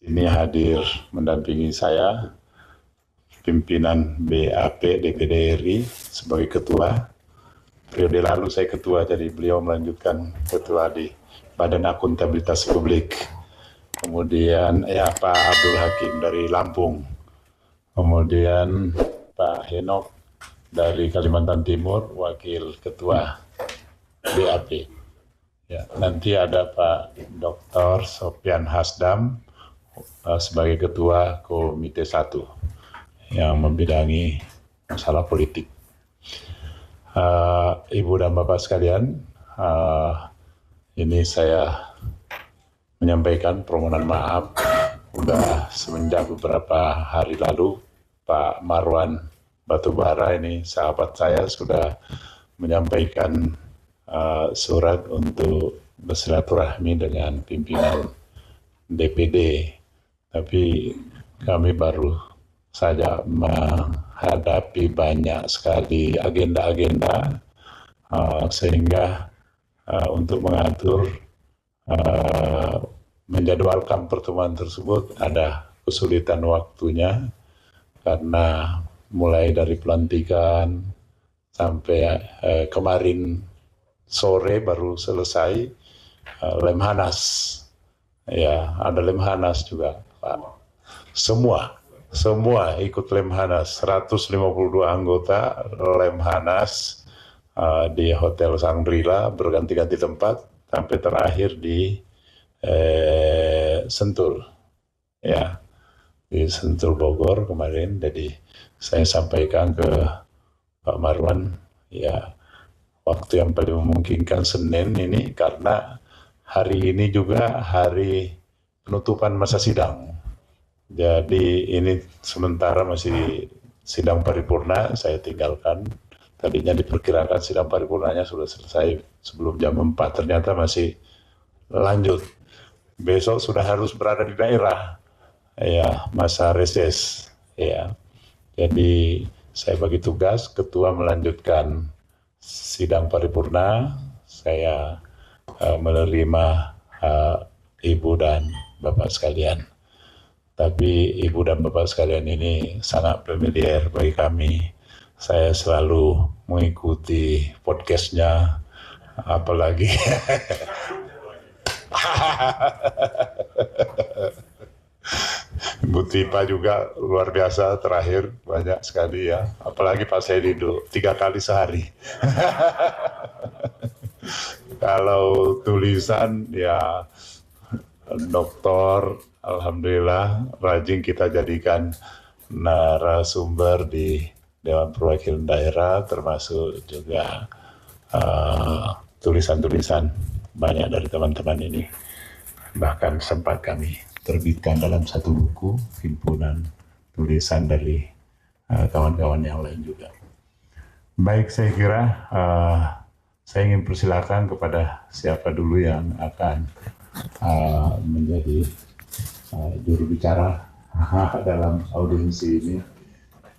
Ini hadir mendampingi saya, pimpinan BAP DPD RI sebagai ketua. Periode lalu saya ketua, jadi beliau melanjutkan ketua di Badan Akuntabilitas Publik. Kemudian Pak Abdul Hakim dari Lampung. Kemudian Pak Henok dari Kalimantan Timur, wakil ketua BAP. Ya, nanti ada Pak Dr. Sopyan Hasdam sebagai ketua Komite 1 yang membidangi masalah politik. Ibu dan Bapak sekalian, ini saya menyampaikan permohonan maaf. Sudah semenjak beberapa hari lalu Pak Marwan Batubara, ini sahabat saya, sudah menyampaikan surat untuk bersilaturahmi dengan pimpinan DPD. Tapi kami baru saja menghadapi banyak sekali agenda-agenda, sehingga untuk mengatur menjadwalkan pertemuan tersebut ada kesulitan waktunya, karena mulai dari pelantikan sampai kemarin sore baru selesai Lemhanas. Ya, ada Lemhanas juga, Pak. Semua ikut Lemhanas, 152 anggota Lemhanas di Hotel Shangri-La, berganti-ganti tempat sampai terakhir di Sentul. Ya, di Sentul Bogor kemarin. Jadi saya sampaikan ke Pak Marwan, ya, waktu yang paling memungkinkan Senin ini, karena hari ini juga hari penutupan masa sidang. Jadi ini sementara masih sidang paripurna, saya tinggalkan. Tadinya diperkirakan sidang paripurnanya sudah selesai sebelum jam 4, ternyata masih lanjut. Besok sudah harus berada di daerah, ya, masa reses. Ya. Jadi saya bagi tugas ketua melanjutkan sidang paripurna, saya menerima ibu dan bapak sekalian. Tapi ibu dan bapak sekalian ini sangat familiar bagi kami. Saya selalu mengikuti podcastnya, apalagi Bu Tipa juga luar biasa terakhir, banyak sekali ya. Apalagi Pak Sedido, 3 kali sehari. Kalau tulisan ya doktor, alhamdulillah rajin kita jadikan narasumber di Dewan Perwakilan Daerah, termasuk juga tulisan-tulisan banyak dari teman-teman ini. Bahkan sempat kami terbitkan dalam satu buku, himpunan tulisan dari kawan-kawan yang lain juga. Baik, saya kira saya ingin persilakan kepada siapa dulu yang akan menjadi juru bicara dalam audiensi ini.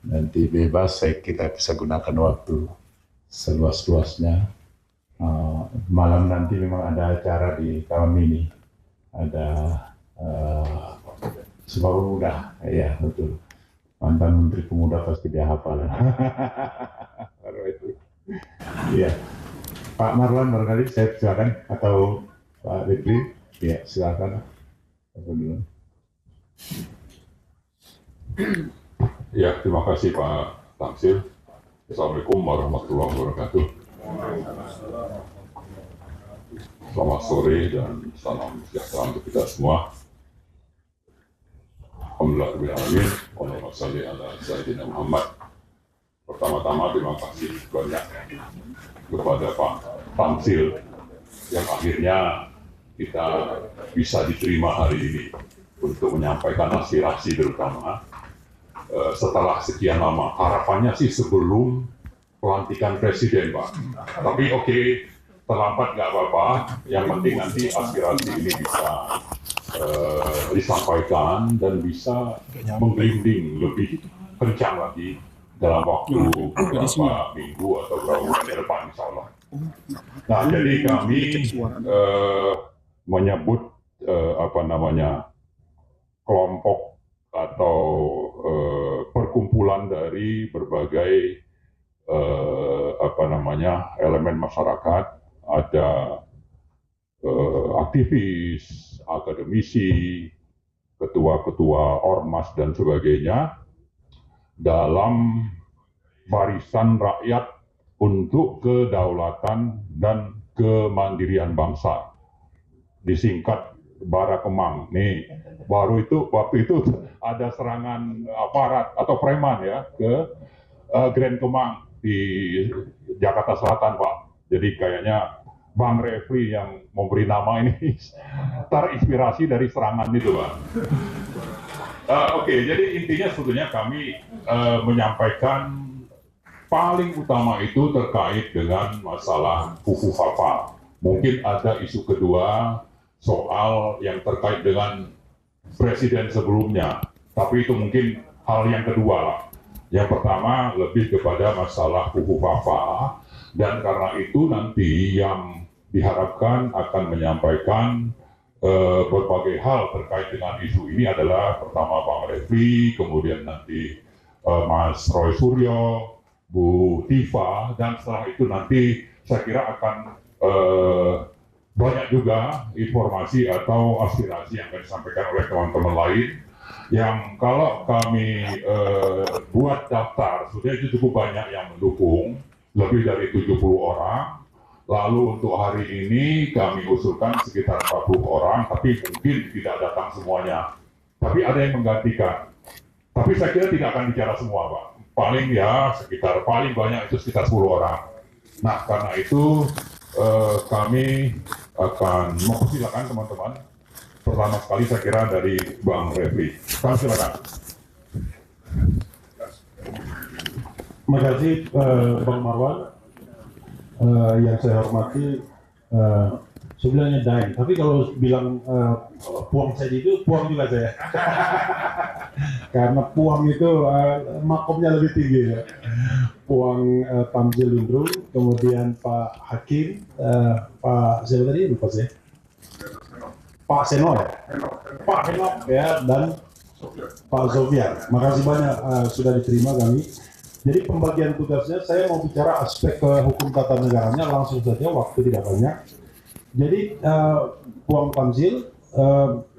Nanti bebas, kita bisa gunakan waktu seluas-luasnya. Malam nanti memang ada acara di Taman Mini, ada Sumpah Pemuda, ya betul. Mantan Menteri Pemuda pasti dia hafal. Iya. Pak Marwan barangkali saya silakan, atau Pak Depri, ya silakan. Ya, terima kasih Pak Tamsil. Assalamualaikum warahmatullahi wabarakatuh. Selamat sore dan salam sejahtera untuk kita semua. Alhamdulillah, Allahumma sholli ala Sayyidina Muhammad. Pertama-tama terima kasih banyak kepada Pak Tamsil yang akhirnya kita bisa diterima hari ini untuk menyampaikan aspirasi, terutama setelah sekian lama. Harapannya sih sebelum pelantikan presiden, Pak. Tapi oke, terlambat nggak apa-apa. Yang penting nanti aspirasi ini bisa disampaikan dan bisa menggelinding lebih kencang lagi dalam waktu beberapa minggu atau beberapa bulan ke depan, insya Allah. Nah, jadi kami menyebut kelompok atau perkumpulan dari berbagai elemen masyarakat, ada aktivis, akademisi, ketua-ketua ormas dan sebagainya dalam barisan rakyat untuk kedaulatan dan kemandirian bangsa, disingkat Barakemang. Nih, baru itu waktu itu ada serangan aparat atau preman ya ke Grand Kemang di Jakarta Selatan, Pak. Jadi kayaknya Bang Refli yang memberi nama ini terinspirasi dari serangan itu, Pak. Oke, jadi intinya sebetulnya kami menyampaikan paling utama itu terkait dengan masalah Fufu Fafa. Mungkin ada isu kedua soal yang terkait dengan presiden sebelumnya, tapi itu mungkin hal yang kedua lah. Yang pertama lebih kepada masalah Fufu Fafa, dan karena itu nanti yang diharapkan akan menyampaikan berbagai hal terkait dengan isu ini adalah pertama Bang Refli, kemudian nanti Mas Roy Suryo, Bu Tifa, dan setelah itu nanti saya kira akan banyak juga informasi atau aspirasi yang akan disampaikan oleh teman-teman lain yang kalau kami buat daftar, sudah itu cukup banyak yang mendukung, lebih dari 70 orang. Lalu untuk hari ini kami usulkan sekitar 40 orang, tapi mungkin tidak datang semuanya. Tapi ada yang menggantikan. Tapi saya kira tidak akan bicara semua, Pak. Paling ya sekitar, paling banyak itu sekitar 10 orang. Nah, karena itu kami akan mempersilakan teman-teman. Pertama sekali saya kira dari Bang Refli. Kami silakan. Terima kasih Bang Marwan. Yang saya hormati, sebenarnya Daeng, tapi kalau bilang puang saya itu, puang juga saya. Karena puang itu makomnya lebih tinggi ya. Puang Tamzil Lindrung, kemudian Pak Hakim, Pak siapa tadi lupa saya. Pak Seno ya, Pak Henok ya, dan Pak Zofian. Makasih banyak sudah diterima kami. Jadi pembagian tugasnya, saya mau bicara aspek hukum tata negaranya langsung saja, waktu tidak banyak. Jadi Puang Tamzil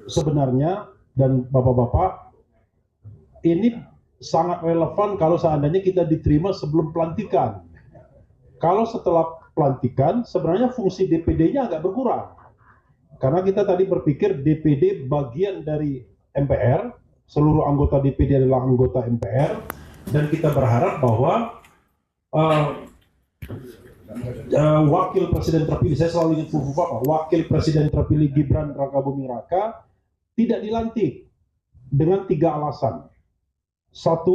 sebenarnya dan bapak-bapak, ini sangat relevan kalau seandainya kita diterima sebelum pelantikan. Kalau setelah pelantikan, sebenarnya fungsi DPD-nya agak berkurang. Karena kita tadi berpikir DPD bagian dari MPR, seluruh anggota DPD adalah anggota MPR, dan kita berharap bahwa wakil presiden terpilih, saya selalu ingat Fufu Fafa, wakil presiden terpilih Gibran Rakabuming Raka tidak dilantik dengan 3 alasan. 1,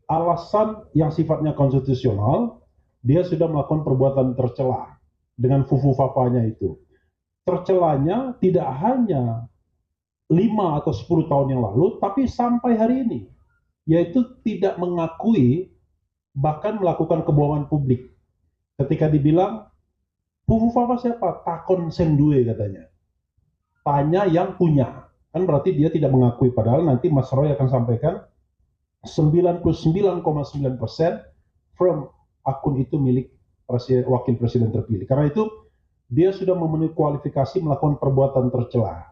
alasan yang sifatnya konstitusional, dia sudah melakukan perbuatan tercela dengan Fufu Fafanya itu. Tercelanya tidak hanya 5 atau 10 tahun yang lalu, tapi sampai hari ini, yaitu tidak mengakui, bahkan melakukan kebohongan publik. Ketika dibilang, Fufu Fafa siapa? Takon Seng Due katanya. Tanya yang punya. Kan berarti dia tidak mengakui, padahal nanti Mas Roy akan sampaikan 99,9% from akun itu milik wakil presiden terpilih. Karena itu, dia sudah memenuhi kualifikasi melakukan perbuatan tercela.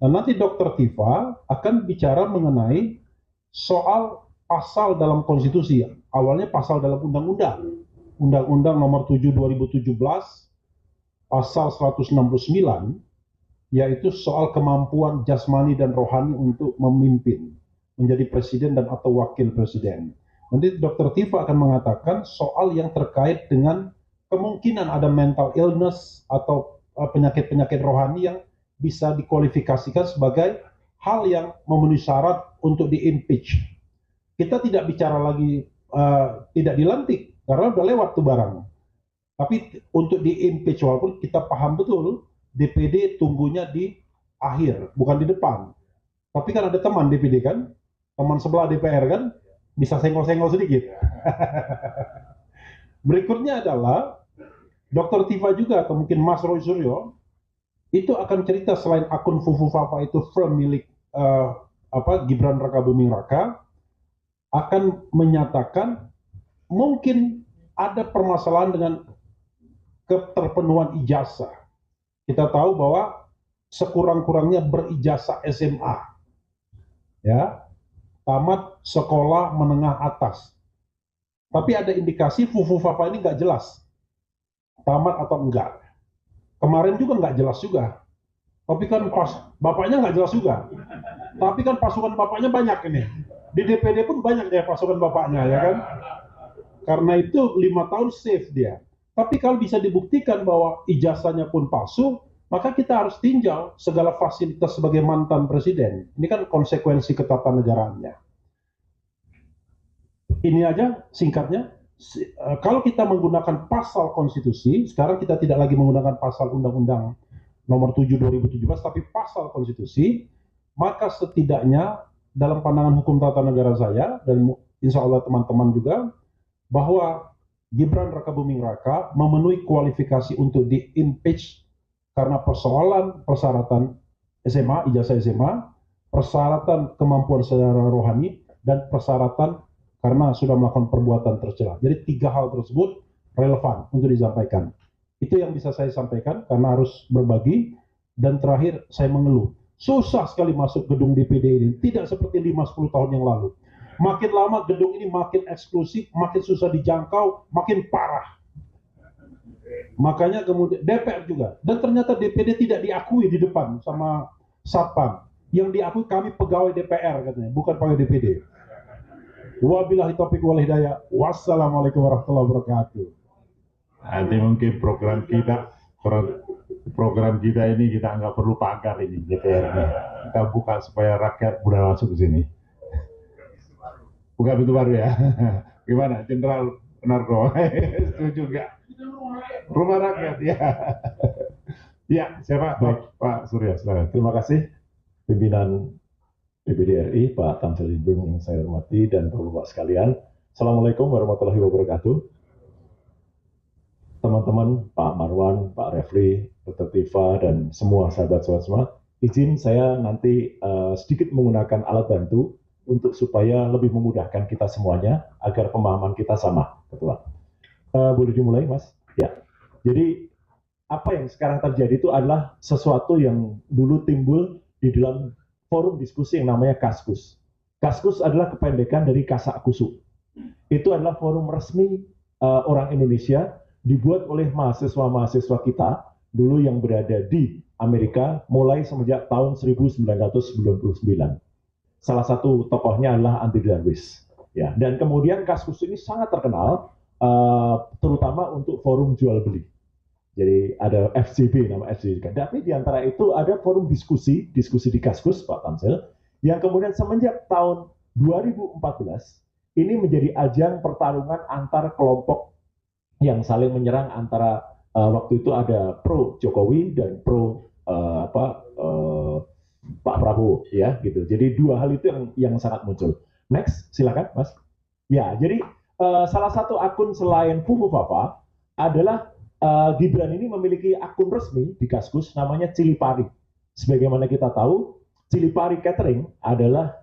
Nah, nanti Dr. Tifa akan bicara mengenai soal pasal dalam konstitusi. Awalnya pasal dalam undang-undang. Undang-undang nomor 7 2017, pasal 169, yaitu soal kemampuan jasmani dan rohani untuk memimpin, menjadi presiden dan atau wakil presiden. Nanti Dr. Tifa akan mengatakan soal yang terkait dengan kemungkinan ada mental illness atau penyakit-penyakit rohani yang bisa dikualifikasikan sebagai hal yang memenuhi syarat untuk di-impeach. Kita tidak bicara lagi tidak dilantik, karena udah lewat tuh barang. Tapi untuk di-impeach, walaupun kita paham betul, DPD tunggunya di akhir, bukan di depan. Tapi kan ada teman DPD kan, teman sebelah DPR kan, bisa senggol-senggol sedikit. Berikutnya adalah Dr. Tifa juga, atau mungkin Mas Roy Suryo, itu akan cerita selain akun Fufu Fafa itu firm milik Gibran Rakabuming Raka akan menyatakan mungkin ada permasalahan dengan keterpenuhan ijazah. Kita tahu bahwa sekurang-kurangnya berijazah SMA, ya, tamat sekolah menengah atas. Tapi ada indikasi Fufu Fafa ini nggak jelas tamat atau enggak. Kemarin juga nggak jelas juga. Tapi kan pas bapaknya nggak jelas juga. Tapi kan pasukan bapaknya banyak ini. Di DPD pun banyak ya pasukan bapaknya, ya kan? Karena itu 5 tahun safe dia. Tapi kalau bisa dibuktikan bahwa ijazahnya pun palsu, maka kita harus tinjau segala fasilitas sebagai mantan presiden. Ini kan konsekuensi ketatanegaranya. Ini aja singkatnya. Kalau kita menggunakan pasal konstitusi, sekarang kita tidak lagi menggunakan pasal undang-undang nomor 7 2017, tapi pasal konstitusi, maka setidaknya dalam pandangan hukum tata negara saya, dan insya Allah teman-teman juga, bahwa Gibran Rakabuming Raka memenuhi kualifikasi untuk di-impeach karena persyaratan SMA, ijazah SMA, persyaratan kemampuan secara rohani, dan persyaratan karena sudah melakukan perbuatan tercela. Jadi 3 hal tersebut relevan untuk disampaikan. Itu yang bisa saya sampaikan karena harus berbagi. Dan terakhir saya mengeluh. Susah sekali masuk gedung DPD ini. Tidak seperti 5-10 tahun yang lalu. Makin lama gedung ini makin eksklusif, makin susah dijangkau, makin parah. Makanya kemudian DPR juga. Dan ternyata DPD tidak diakui di depan sama Satpam. Yang diakui kami pegawai DPR katanya, bukan pegawai DPD. Wabillahi taufiq wal hidayah. Wassalamualaikum warahmatullahi wabarakatuh. Nanti mungkin program kita ini kita nggak perlu pagar ini DPR-nya. Kita buka supaya rakyat mudah masuk ke sini. Buka pintu baru ya. Gimana, Jenderal Narko? Setuju nggak? Rumah rakyat ya. Ya, siapa? Baik, Pak Surya, silakan. Terima kasih pimpinan DPD RI, Pak Tamsil Lindung yang saya hormati, dan Bapak-Bapak sekalian. Assalamualaikum warahmatullahi wabarakatuh. Teman-teman, Pak Marwan, Pak Refli, Dr. Tifa, dan semua sahabat-sahabat semua, izin saya nanti sedikit menggunakan alat bantu untuk supaya lebih memudahkan kita semuanya agar pemahaman kita sama, Ketua. Boleh dimulai, Mas? Ya. Jadi apa yang sekarang terjadi itu adalah sesuatu yang dulu timbul di dalam forum diskusi yang namanya Kaskus. Kaskus adalah kependekan dari Kasak Kusuk. Itu adalah forum resmi orang Indonesia, dibuat oleh mahasiswa-mahasiswa kita dulu yang berada di Amerika mulai semenjak tahun 1999. Salah satu tokohnya adalah Andy Darwis. Ya, dan kemudian Kaskus ini sangat terkenal, terutama untuk forum jual beli. Jadi ada FCB, nama FCB. Tapi di antara itu ada forum diskusi di Kaskus, Pak Tamsil, yang kemudian semenjak tahun 2014 ini menjadi ajang pertarungan antar kelompok yang saling menyerang antara waktu itu ada pro Jokowi dan pro Pak Prabowo, ya gitu. Jadi 2 hal itu yang sangat muncul. Next, silakan, Mas. Ya, jadi salah satu akun selain Fufu Fafa adalah Gibran ini memiliki akun resmi di Kaskus namanya Cilipari. Sebagaimana kita tahu, Cilipari Catering adalah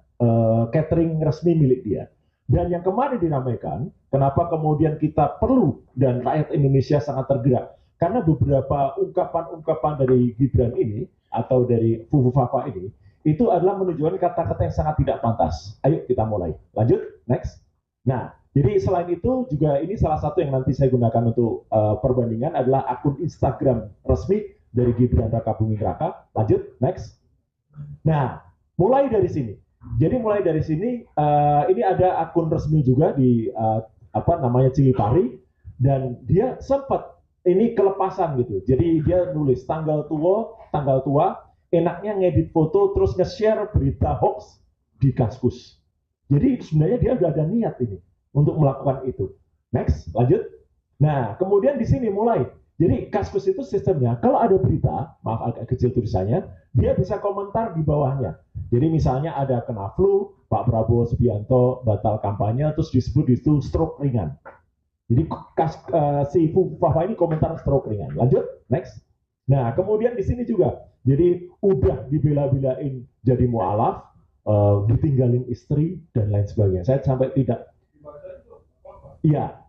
catering resmi milik dia. Dan yang kemarin dinamakan, kenapa kemudian kita perlu dan rakyat Indonesia sangat tergerak? Karena beberapa ungkapan-ungkapan dari Gibran ini atau dari Fufu Fafa ini itu adalah menunjukkan kata-kata yang sangat tidak pantas. Ayo kita mulai. Lanjut, next. Nah, jadi selain itu juga ini salah satu yang nanti saya gunakan untuk perbandingan adalah akun Instagram resmi dari Gibran Rakabuming Raka. Lanjut, next. Nah, mulai dari sini. Jadi mulai dari sini ini ada akun resmi juga di namanya Cilipari, dan dia sempat ini kelepasan gitu. Jadi dia nulis tanggal tua, enaknya ngedit foto terus nge-share berita hoax di Kaskus. Jadi sebenarnya dia udah ada niat ini untuk melakukan itu. Next, lanjut. Nah, kemudian di sini mulai. Jadi Kaskus itu sistemnya, kalau ada berita, maaf agak kecil tulisannya, dia bisa komentar di bawahnya. Jadi misalnya ada kena flu, Pak Prabowo Subianto batal kampanye, terus disebut itu stroke ringan. Jadi si Fufu Fafa ini komentar stroke ringan. Lanjut, next. Nah, kemudian di sini juga, jadi udah dibela-belain jadi mualaf, ditinggalin istri dan lain sebagainya. Saya sampai tidak, iya,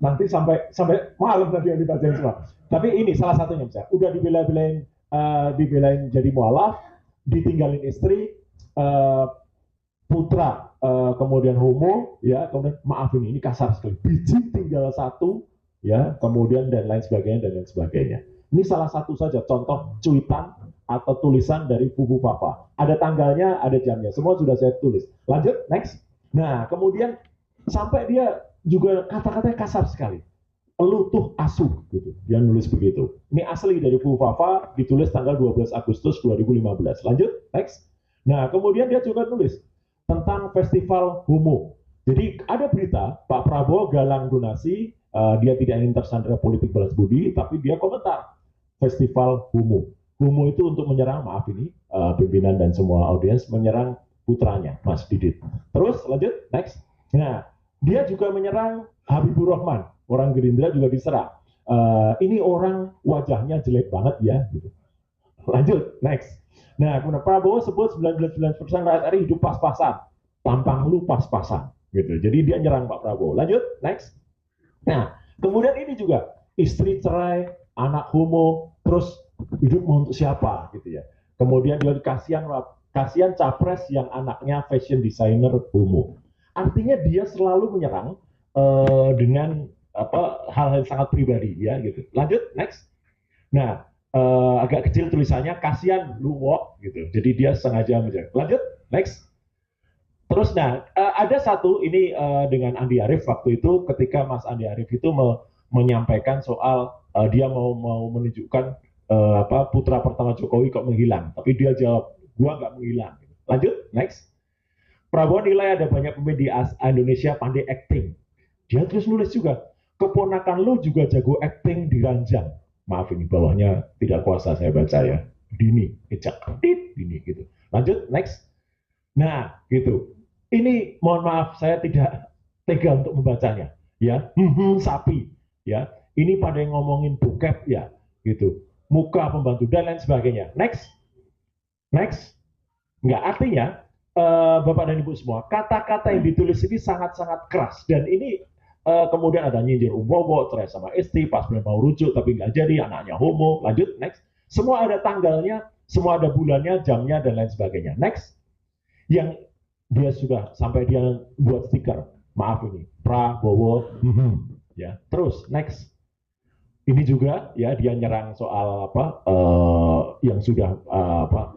nanti sampai malam nanti yang dibacain semua. Tapi ini salah satunya misalnya, udah dibelain jadi mualaf, ditinggalin istri, putra, kemudian homo, ya, kemudian maaf ini kasar sekali, biji tinggal satu, ya, kemudian dan lain sebagainya. Ini salah satu saja contoh cuitan atau tulisan dari Fufu Fafa. Ada tanggalnya, ada jamnya, semua sudah saya tulis. Lanjut, next. Nah, kemudian sampai dia juga kata-katanya kasar sekali. Elu tuh asuh, gitu. Dia nulis begitu. Ini asli dari Fufu Fafa, ditulis tanggal 12 Agustus 2015. Lanjut, next. Nah, kemudian dia juga nulis tentang festival homo. Jadi ada berita Pak Prabowo galang donasi, dia tidak ingin tersandera politik balas budi, tapi dia komentar festival homo. Homo itu untuk menyerang, maaf ini pimpinan dan semua audiens, menyerang putranya, Mas Didit. Terus lanjut, next. Nah, dia juga menyerang Habibur Rahman, orang Gerindra juga diserang. Ini orang wajahnya jelek banget ya. Gitu. Lanjut, next. Nah, kemudian Prabowo sebut 99% rakyat RI hidup pas-pasan, tampang lu pas-pasan, gitu. Jadi dia nyerang Pak Prabowo. Lanjut, next. Nah, kemudian ini juga istri cerai, anak homo, terus hidup mau untuk siapa, gitu ya. Kemudian dia kasihan capres yang anaknya fashion designer homo. Artinya dia selalu menyerang dengan hal-hal sangat pribadi, ya, gitu. Lanjut, next. Nah. Agak kecil tulisannya, kasihan lu wok, gitu. Jadi dia sengaja menjaga. Lanjut, next. Terus, nah, ada satu ini dengan Andi Arief waktu itu, ketika Mas Andi Arief itu menyampaikan soal dia mau menunjukkan putra pertama Jokowi kok menghilang, tapi dia jawab, gua nggak menghilang. Lanjut, next. Prabowo nilai ada banyak pemain di Indonesia pandai acting. Dia terus nulis juga, keponakan lu juga jago acting di ranjang. Maaf ini bawahnya tidak kuasa saya baca ya. Dini, kecak, Dini gitu. Lanjut, next. Nah, gitu. Ini mohon maaf saya tidak tega untuk membacanya. Ya, sapi. Ya, ini pada yang ngomongin bokep ya, gitu. Muka pembantu dan lain sebagainya. Next, next. Enggak, artinya Bapak dan Ibu semua, kata-kata yang ditulis ini sangat-sangat keras dan ini. Kemudian ada nyindir Bowo, cerai sama istri, pas mau rujuk tapi nggak jadi, anaknya homo. Lanjut, next. Semua ada tanggalnya, semua ada bulannya, jamnya, dan lain sebagainya. Next. Yang dia sudah sampai dia buat stiker, maaf ini, Prabowo, ya. Terus, next. Ini juga ya dia nyerang soal yang sudah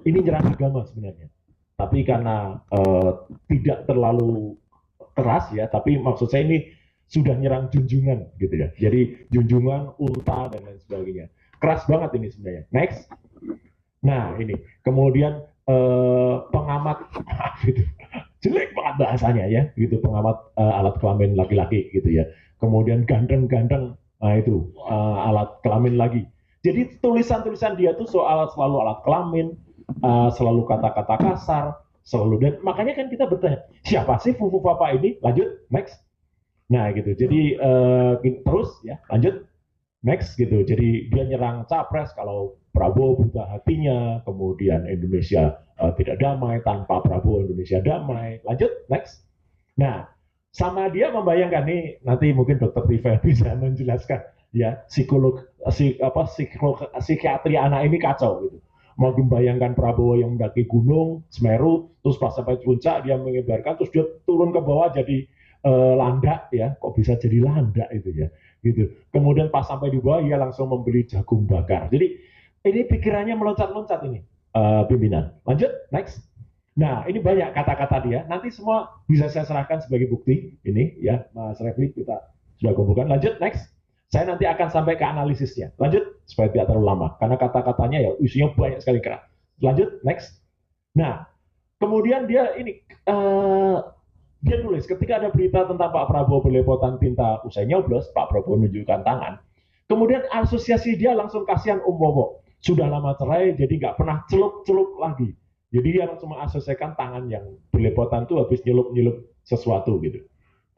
ini nyerang agama sebenarnya. Tapi karena tidak terlalu keras ya, tapi maksud saya ini sudah nyerang junjungan gitu ya. Jadi junjungan, unta dan lain sebagainya. Keras banget ini sebenarnya. Next. Nah, ini. Kemudian pengamat gitu. Jelek banget bahasanya ya, gitu pengamat alat kelamin laki-laki gitu ya. Kemudian gandeng-gandeng, nah itu alat kelamin lagi. Jadi tulisan-tulisan dia tuh soal selalu alat kelamin, selalu kata-kata kasar, selalu dan makanya kan kita bertanya, siapa sih Fufu Fafa ini? Lanjut, next. Nah gitu, jadi terus ya lanjut, next gitu. Jadi dia nyerang capres kalau Prabowo buta hatinya, kemudian Indonesia tidak damai, tanpa Prabowo Indonesia damai. Lanjut, next. Nah, sama dia membayangkan nih, nanti mungkin Dr. Tifa bisa menjelaskan ya, psikiatri anak ini kacau gitu. Mau membayangkan Prabowo yang mendaki gunung Semeru, terus pas sampai puncak dia mengibarkan, terus dia turun ke bawah jadi landak ya, kok bisa jadi landak itu ya, gitu. Kemudian pas sampai di bawah dia langsung membeli jagung bakar. Jadi ini pikirannya meloncat-loncat ini, pimpinan. Lanjut, next. Nah ini banyak kata-kata dia. Nanti semua bisa saya serahkan sebagai bukti ini ya, Mas Refli kita sudah kumpulkan. Lanjut, next. Saya nanti akan sampai ke analisisnya. Lanjut supaya tidak terlalu lama, karena kata-katanya ya isinya banyak sekali keras. Lanjut, next. Nah kemudian dia ini. Dia nulis, ketika ada berita tentang Pak Prabowo belepotan tinta usai nyoblos, Pak Prabowo menunjukkan tangan. Kemudian asosiasi dia langsung kasihan Bowo. Sudah lama cerai, jadi nggak pernah celup-celup lagi. Jadi dia langsung mengasosiasikan tangan yang belepotan itu habis nyelup-nyelup sesuatu gitu.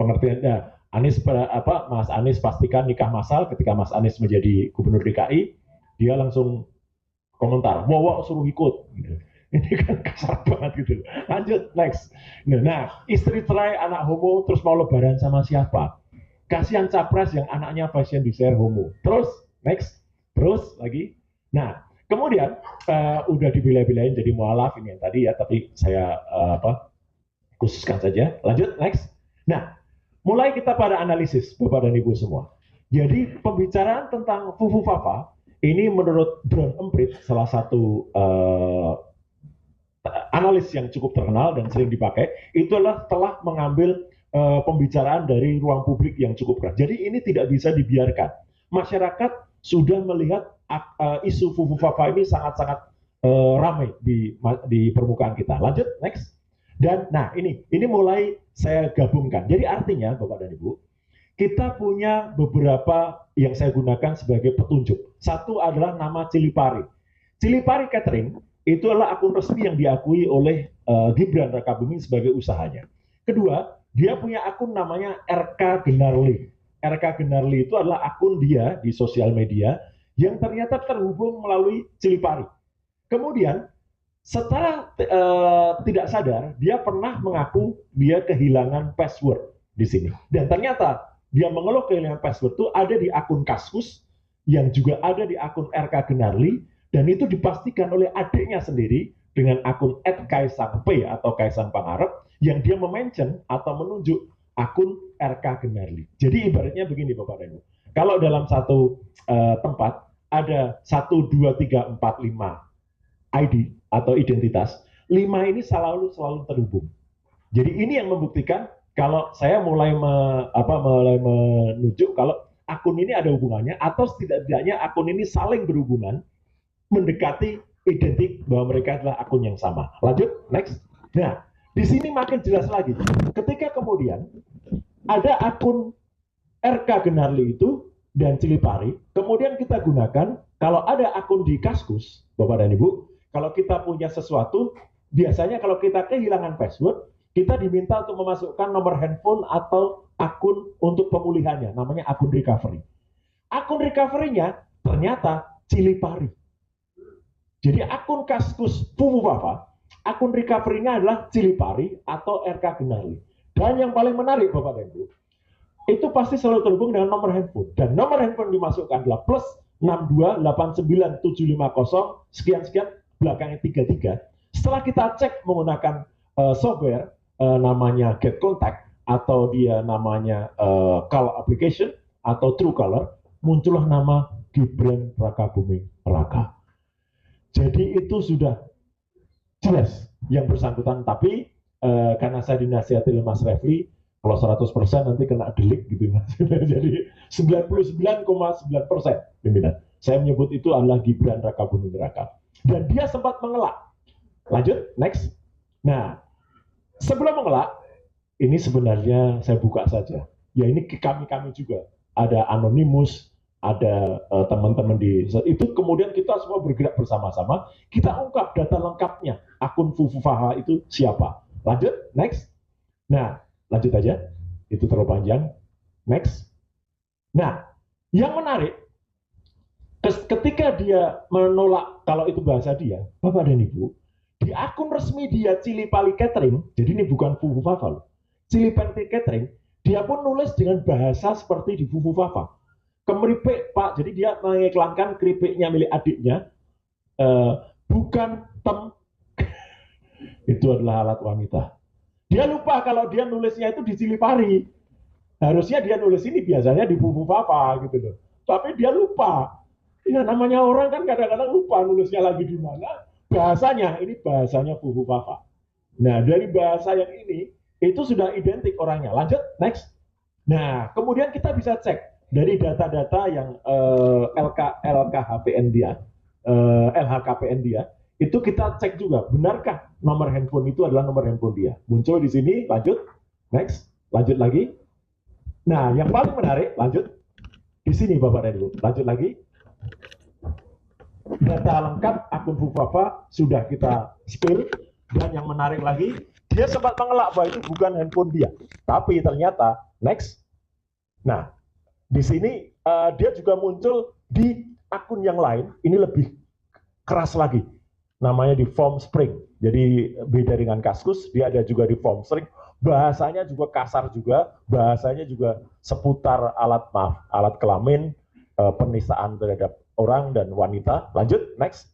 Pengertiannya, Mas Anies pastikan nikah massal. Ketika Mas Anies menjadi gubernur DKI, dia langsung komentar, wow suruh ikut. Ini kan kasar banget gitu. Lanjut, next. Nah, istri cerai, anak homo, terus mau lebaran sama siapa? Kasihan capres yang anaknya fashion designer homo. Terus, next. Terus lagi. Nah, kemudian udah dibela-belain jadi mualaf ini yang tadi ya, tapi saya khususkan saja. Lanjut, next. Nah, mulai kita pada analisis, Bapak dan Ibu semua. Jadi pembicaraan tentang Fufufafa ini menurut Brown Emprit, salah satu analis yang cukup terkenal dan sering dipakai, itu adalah telah mengambil pembicaraan dari ruang publik yang cukup keras. Jadi ini tidak bisa dibiarkan. Masyarakat sudah melihat isu Fufufafa ini sangat-sangat ramai di permukaan kita. Lanjut, next. Dan nah ini mulai saya gabungkan. Jadi artinya Bapak dan Ibu, kita punya beberapa yang saya gunakan sebagai petunjuk. Satu adalah nama Cilipari. Cilipari Catering itu adalah akun resmi yang diakui oleh Gibran Rakabuming sebagai usahanya. Kedua, dia punya akun namanya RK Genarli. RK Genarli itu adalah akun dia di sosial media yang ternyata terhubung melalui Cilipari. Kemudian, secara tidak sadar, dia pernah mengaku dia kehilangan password di sini. Dan ternyata dia mengeluh kehilangan password itu ada di akun Kaskus, yang juga ada di akun RK Genarli, dan itu dipastikan oleh adiknya sendiri dengan akun @kaisangp atau Kaisang Pangarep, yang dia memention atau menunjuk akun RK Genarli. Jadi ibaratnya begini Bapak dan Ibu, kalau dalam satu tempat ada 1, 2, 3, 4, 5 ID atau identitas, 5 ini selalu terhubung. Jadi ini yang membuktikan kalau saya mulai menunjuk kalau akun ini ada hubungannya, atau setidaknya akun ini saling berhubungan, mendekati identik bahwa mereka adalah akun yang sama. Lanjut, next. Nah, di sini makin jelas lagi. Ketika kemudian ada akun RK Genarli itu dan Cilipari, kemudian kita gunakan, kalau ada akun di Kaskus, Bapak dan Ibu, kalau kita punya sesuatu, biasanya kalau kita kehilangan password, kita diminta untuk memasukkan nomor handphone atau akun untuk pemulihannya, namanya akun recovery. Akun recovery-nya ternyata Cilipari. Jadi akun Kaskus Fufufafa, akun recovery-nya adalah Cilipari atau RK Genarli. Dan yang paling menarik Bapak dan Ibu, itu pasti selalu terhubung dengan nomor handphone. Dan nomor handphone dimasukkan adalah plus 6289750 sekian belakangnya 33. Setelah kita cek menggunakan software namanya Get Contact atau dia namanya Call Application atau Truecaller, muncullah nama Gibran Rakabuming Raka. Jadi itu sudah jelas yang bersangkutan, tapi karena saya dinasihati oleh Mas Refli, kalau 100% nanti kena delik gitu Mas. Jadi 99,9% pimpinan. Saya menyebut itu adalah Gibran Rakabuming Raka. Dan dia sempat mengelak. Lanjut, next. Nah, sebelum mengelak, ini sebenarnya saya buka saja. Ya ini kami juga. Ada Anonymous, ada teman-teman di itu, kemudian kita semua bergerak bersama-sama, kita ungkap data lengkapnya, akun Fufufafa itu siapa. Lanjut, next. Nah, lanjut aja, itu terlalu panjang. Next. Nah, yang menarik, ketika dia menolak kalau itu bahasa dia, Bapak dan Ibu, di akun resmi dia Cilipari Catering, jadi ini bukan Fufufafa loh, Cilipari Catering, dia pun nulis dengan bahasa seperti di Fufufafa. Kemeripik Pak, jadi dia mengiklankan keripiknya milik adiknya, bukan tem, itu adalah alat wanita. Dia lupa kalau dia nulisnya itu di Cilipari. Harusnya dia nulis ini biasanya di Fufufafa gitu loh. Tapi dia lupa. Ya namanya orang kan kadang-kadang lupa nulisnya lagi di mana. Bahasanya, ini bahasanya Fufufafa. Nah dari bahasa yang ini, itu sudah identik orangnya. Lanjut, next. Nah kemudian kita bisa cek dari data-data yang LHKPN dia, itu kita cek juga, benarkah nomor handphone itu adalah nomor handphone dia. Muncul di sini, lanjut, next, lanjut lagi. Nah, yang paling menarik, lanjut, di sini Bapak dan Ibu, lanjut lagi. Data lengkap akun Fufufafa sudah kita spill, dan yang menarik lagi, dia sempat mengelak bahwa itu bukan handphone dia. Tapi ternyata, next, Nah, di sini dia juga muncul di akun yang lain, ini lebih keras lagi. Namanya di Form Spring. Jadi beda dengan Kaskus, dia ada juga di Form Spring. Bahasanya juga kasar juga, bahasanya juga seputar alat kelamin, penistaan terhadap orang dan wanita. Lanjut, next.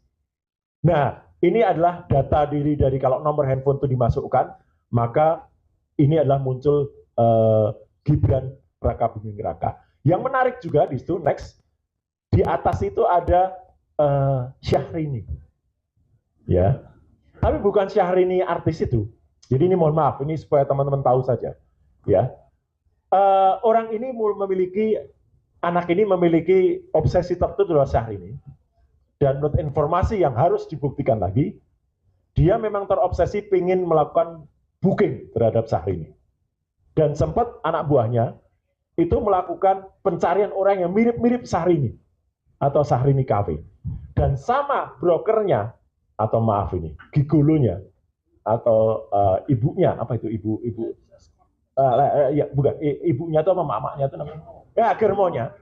Nah, ini adalah data diri dari kalau nomor handphone itu dimasukkan, maka ini adalah muncul Gibran Raka Buming Raka. Yang menarik juga di situ, next, di atas itu ada Syahrini. Ya, tapi bukan Syahrini artis itu. Jadi ini mohon maaf, ini supaya teman-teman tahu saja. Ya, orang ini anak ini memiliki obsesi tertentu terhadap Syahrini. Dan menurut informasi yang harus dibuktikan lagi, dia memang terobsesi ingin melakukan booking terhadap Syahrini. Dan sempat anak buahnya itu melakukan pencarian orang yang mirip-mirip Syahrini atau Syahrini Cafe. Dan sama brokernya, atau maaf ini, gigolonya, atau ibunya, apa itu ibu, ya bukan, ibunya itu apa mamanya itu namanya, ya germonya,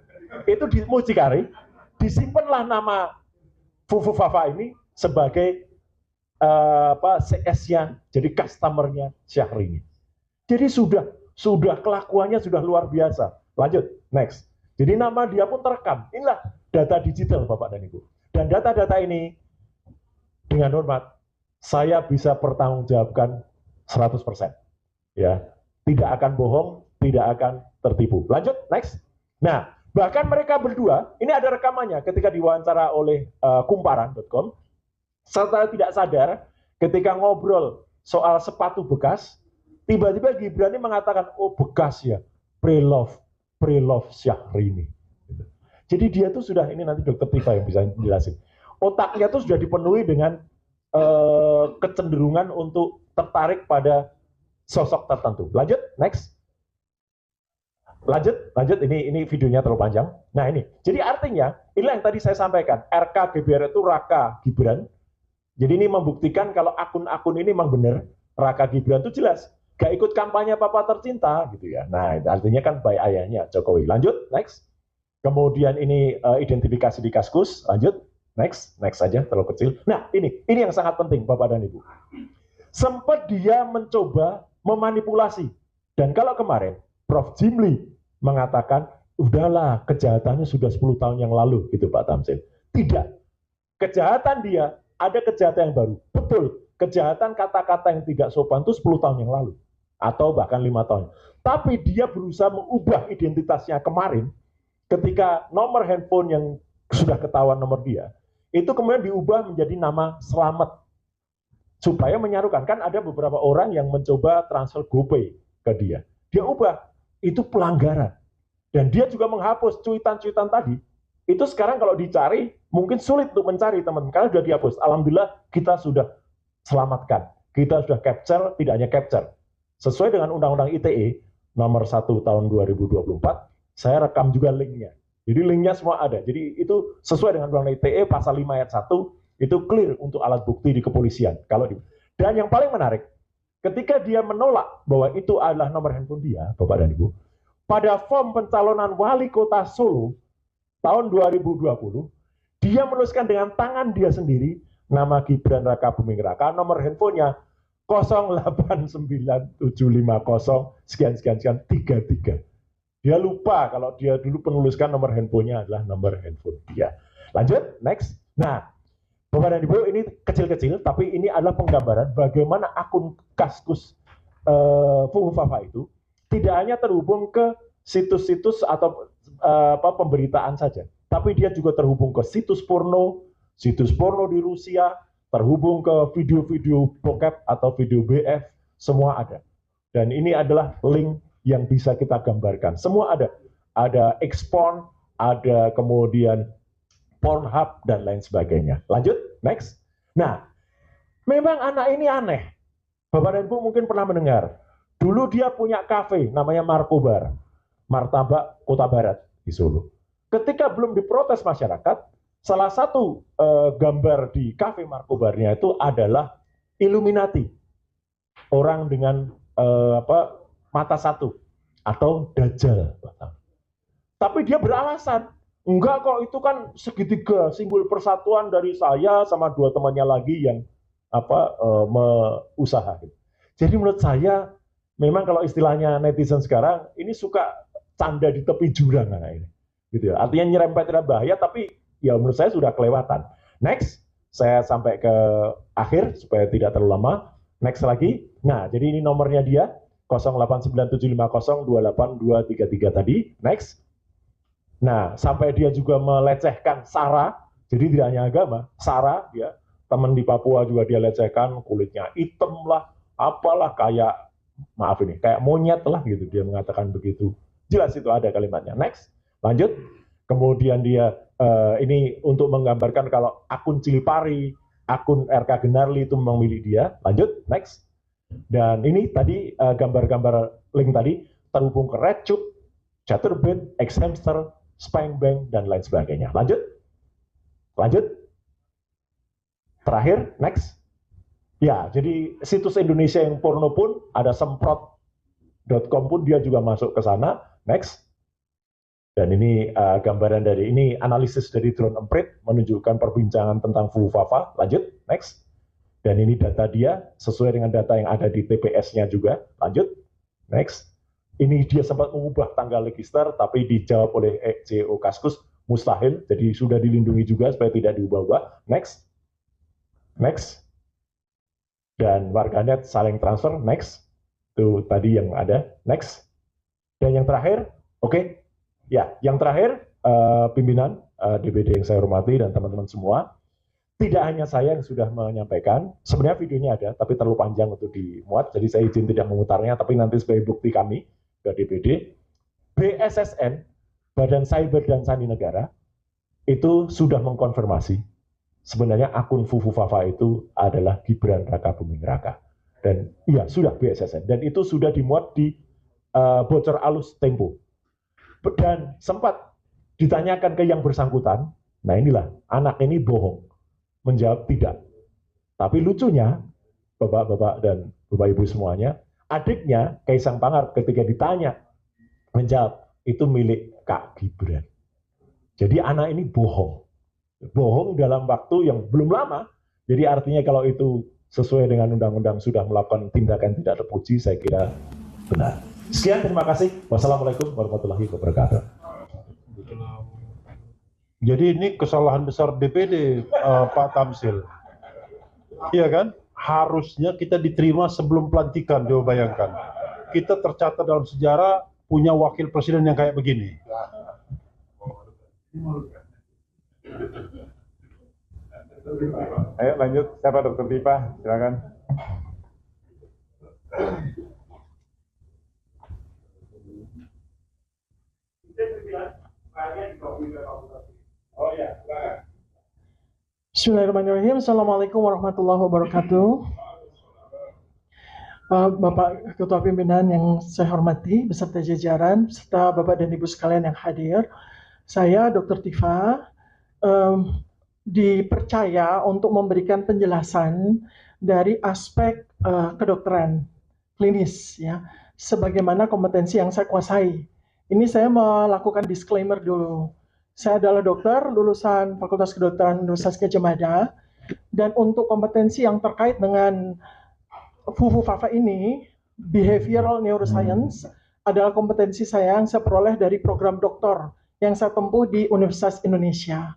itu di mucikari, disimpanlah nama Fufu Fafa ini sebagai CS-nya, jadi customer-nya Syahrini. Jadi sudah kelakuannya sudah luar biasa. Lanjut, next. Jadi nama dia pun terekam. Inilah data digital Bapak dan Ibu. Dan data-data ini dengan hormat saya bisa pertanggungjawabkan 100%. Ya, tidak akan bohong, tidak akan tertipu. Lanjut, next. Nah, bahkan mereka berdua, ini ada rekamannya ketika diwawancara oleh kumparan.com, serta tidak sadar ketika ngobrol soal sepatu bekas, tiba-tiba Gibran ini mengatakan, oh bekas ya, pre-love Syahrini. Jadi dia tuh sudah, ini nanti Dokter Tifa yang bisa jelasin, otaknya tuh sudah dipenuhi dengan kecenderungan untuk tertarik pada sosok tertentu. Lanjut, next. Lanjut, ini videonya terlalu panjang. Nah ini, jadi artinya, inilah yang tadi saya sampaikan, RK GBR itu Raka Gibran. Jadi ini membuktikan kalau akun-akun ini memang benar, Raka Gibran itu jelas, gak ikut kampanye Papa Tercinta, gitu ya. Nah, itu artinya kan baik ayahnya Jokowi. Lanjut, next. Kemudian ini identifikasi di Kaskus, lanjut. Next saja, terlalu kecil. Nah, ini yang sangat penting, Bapak dan Ibu. Sempat dia mencoba memanipulasi. Dan kalau kemarin, Prof. Jimli mengatakan, udahlah, kejahatannya sudah 10 tahun yang lalu, gitu Pak Tamsil. Tidak. Kejahatan dia, ada kejahatan yang baru. Betul, kejahatan kata-kata yang tidak sopan itu 10 tahun yang lalu. Atau bahkan 5 tahun. Tapi dia berusaha mengubah identitasnya kemarin, ketika nomor handphone yang sudah ketahuan nomor dia, itu kemudian diubah menjadi nama Slamet. Supaya menyarukan, kan ada beberapa orang yang mencoba transfer GoPay ke dia. Dia ubah, itu pelanggaran. Dan dia juga menghapus cuitan-cuitan tadi. Itu sekarang kalau dicari, mungkin sulit untuk mencari teman-teman, karena sudah dihapus. Alhamdulillah kita sudah selamatkan. Kita sudah capture, tidak hanya capture. Sesuai dengan Undang-Undang ITE, nomor 1 tahun 2024, saya rekam juga linknya. Jadi linknya semua ada. Jadi itu sesuai dengan Undang-Undang ITE pasal 5 ayat 1, itu clear untuk alat bukti di kepolisian. Dan yang paling menarik, ketika dia menolak bahwa itu adalah nomor handphone dia, Bapak dan Ibu, pada form pencalonan wali kota Solo tahun 2020, dia menuliskan dengan tangan dia sendiri nama Gibran Raka Buming Raka, nomor handphonenya 089750 sekian 33. Dia lupa kalau dia dulu penuliskan nomor handphonenya adalah nomor handphone dia. Lanjut, next. Nah, Bapak dan Ibu, ini kecil-kecil, tapi ini adalah penggambaran bagaimana akun Kaskus Fufu Fafa itu tidak hanya terhubung ke situs-situs atau pemberitaan saja, tapi dia juga terhubung ke situs porno di Rusia, terhubung ke video-video bokep atau video BF, semua ada. Dan ini adalah link yang bisa kita gambarkan. Semua ada. Ada Xporn, ada kemudian Pornhub, dan lain sebagainya. Lanjut, next. Nah, memang anak ini aneh. Bapak dan Ibu mungkin pernah mendengar. Dulu dia punya kafe, namanya Markobar. Martabak Kota Barat di Solo. Ketika belum diprotes masyarakat, salah satu gambar di kafe Markobarnya itu adalah Illuminati. Orang dengan mata satu atau Dajjal. Tapi dia beralasan, enggak kok, itu kan segitiga, simbol persatuan dari saya sama 2 temannya lagi yang usaha. Jadi menurut saya, memang kalau istilahnya netizen sekarang, ini suka canda di tepi jurang anak ini. Gitu ya. Artinya nyerempet bahaya, tapi ya menurut saya sudah kelewatan. Next, saya sampai ke akhir supaya tidak terlalu lama. Next lagi. Nah, jadi ini nomornya dia 089750282233 tadi. Next. Nah, sampai dia juga melecehkan SARA, jadi tidak hanya agama, SARA, ya, teman di Papua juga dia lecehkan, kulitnya hitam lah, apalah, kayak, maaf ini, kayak monyet lah gitu, dia mengatakan begitu. Jelas itu ada kalimatnya. Next, lanjut. Kemudian dia, ini untuk menggambarkan kalau akun Cilipari, akun RK Genarli itu memang milik dia. Lanjut, next. Dan ini tadi gambar-gambar link tadi, terhubung ke RedTube, Chaturbate, Xhamster, Spankbank, dan lain sebagainya. Lanjut. Lanjut. Terakhir, next. Ya, jadi situs Indonesia yang porno pun ada semprot.com pun dia juga masuk ke sana. Next. Dan ini gambaran dari ini analisis dari drone emprit menunjukkan perbincangan tentang Fufufafa. Lanjut. Next. Dan ini data dia sesuai dengan data yang ada di TPS-nya juga. Lanjut. Next. Ini dia sempat mengubah tanggal register, tapi dijawab oleh CEO Kaskus, mustahil, jadi sudah dilindungi juga supaya tidak diubah-ubah. Next. Next. Dan warganet saling transfer. Next. Itu tadi yang ada. Next. Dan yang terakhir, oke. Ya, yang terakhir, pimpinan DPD yang saya hormati dan teman-teman semua, tidak hanya saya yang sudah menyampaikan, sebenarnya videonya ada, tapi terlalu panjang untuk dimuat, jadi saya izin tidak memutarnya, tapi nanti sebagai bukti kami, ke DPD, BSSN, Badan Cyber dan Sandi Negara, itu sudah mengkonfirmasi sebenarnya akun Fufufafa itu adalah Gibran Rakabuming Raka. Dan iya, sudah BSSN. Dan itu sudah dimuat di bocor alus Tempo. Dan sempat ditanyakan ke yang bersangkutan, nah inilah, anak ini bohong. Menjawab tidak. Tapi lucunya, Bapak-bapak dan Bapak-Ibu semuanya, adiknya, Kaisang Pangarep, ketika ditanya, menjawab, itu milik Kak Gibran. Jadi anak ini bohong. Bohong dalam waktu yang belum lama. Jadi artinya kalau itu sesuai dengan undang-undang sudah melakukan tindakan tidak terpuji, saya kira benar. Sekian, terima kasih. Wassalamualaikum warahmatullahi wabarakatuh. Jadi ini kesalahan besar DPD, Pak Tamsil. Iya kan? Harusnya kita diterima sebelum pelantikan, coba bayangkan. Kita tercatat dalam sejarah punya wakil presiden yang kayak begini. Ayo lanjut, siapa Dr. Tipa? Silakan. Oh ya, silakan. Bismillahirrahmanirrahim. Assalamualaikum warahmatullahi wabarakatuh. Bapak Ketua Pimpinan yang saya hormati, beserta jajaran, serta Bapak dan Ibu sekalian yang hadir. Saya Dr. Tifa dipercaya untuk memberikan penjelasan dari aspek kedokteran klinis, ya, sebagaimana kompetensi yang saya kuasai. Ini saya melakukan disclaimer dulu. Saya adalah dokter lulusan Fakultas Kedokteran Universitas Gadjah Mada, dan untuk kompetensi yang terkait dengan Fufufafa ini, Behavioral Neuroscience, adalah kompetensi saya yang saya peroleh dari program doktor yang saya tempuh di Universitas Indonesia.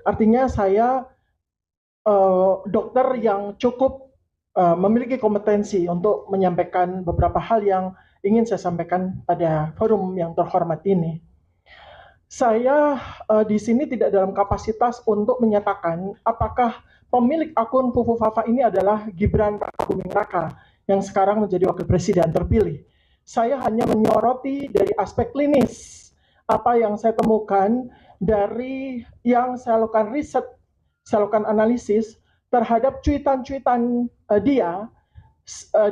Artinya saya dokter yang cukup memiliki kompetensi untuk menyampaikan beberapa hal yang ingin saya sampaikan pada forum yang terhormat ini. Saya di sini tidak dalam kapasitas untuk menyatakan apakah pemilik akun Fufufafa ini adalah Gibran Rakabuming Raka yang sekarang menjadi wakil presiden terpilih. Saya hanya menyoroti dari aspek klinis apa yang saya temukan dari yang saya lakukan riset, saya lakukan analisis terhadap cuitan-cuitan dia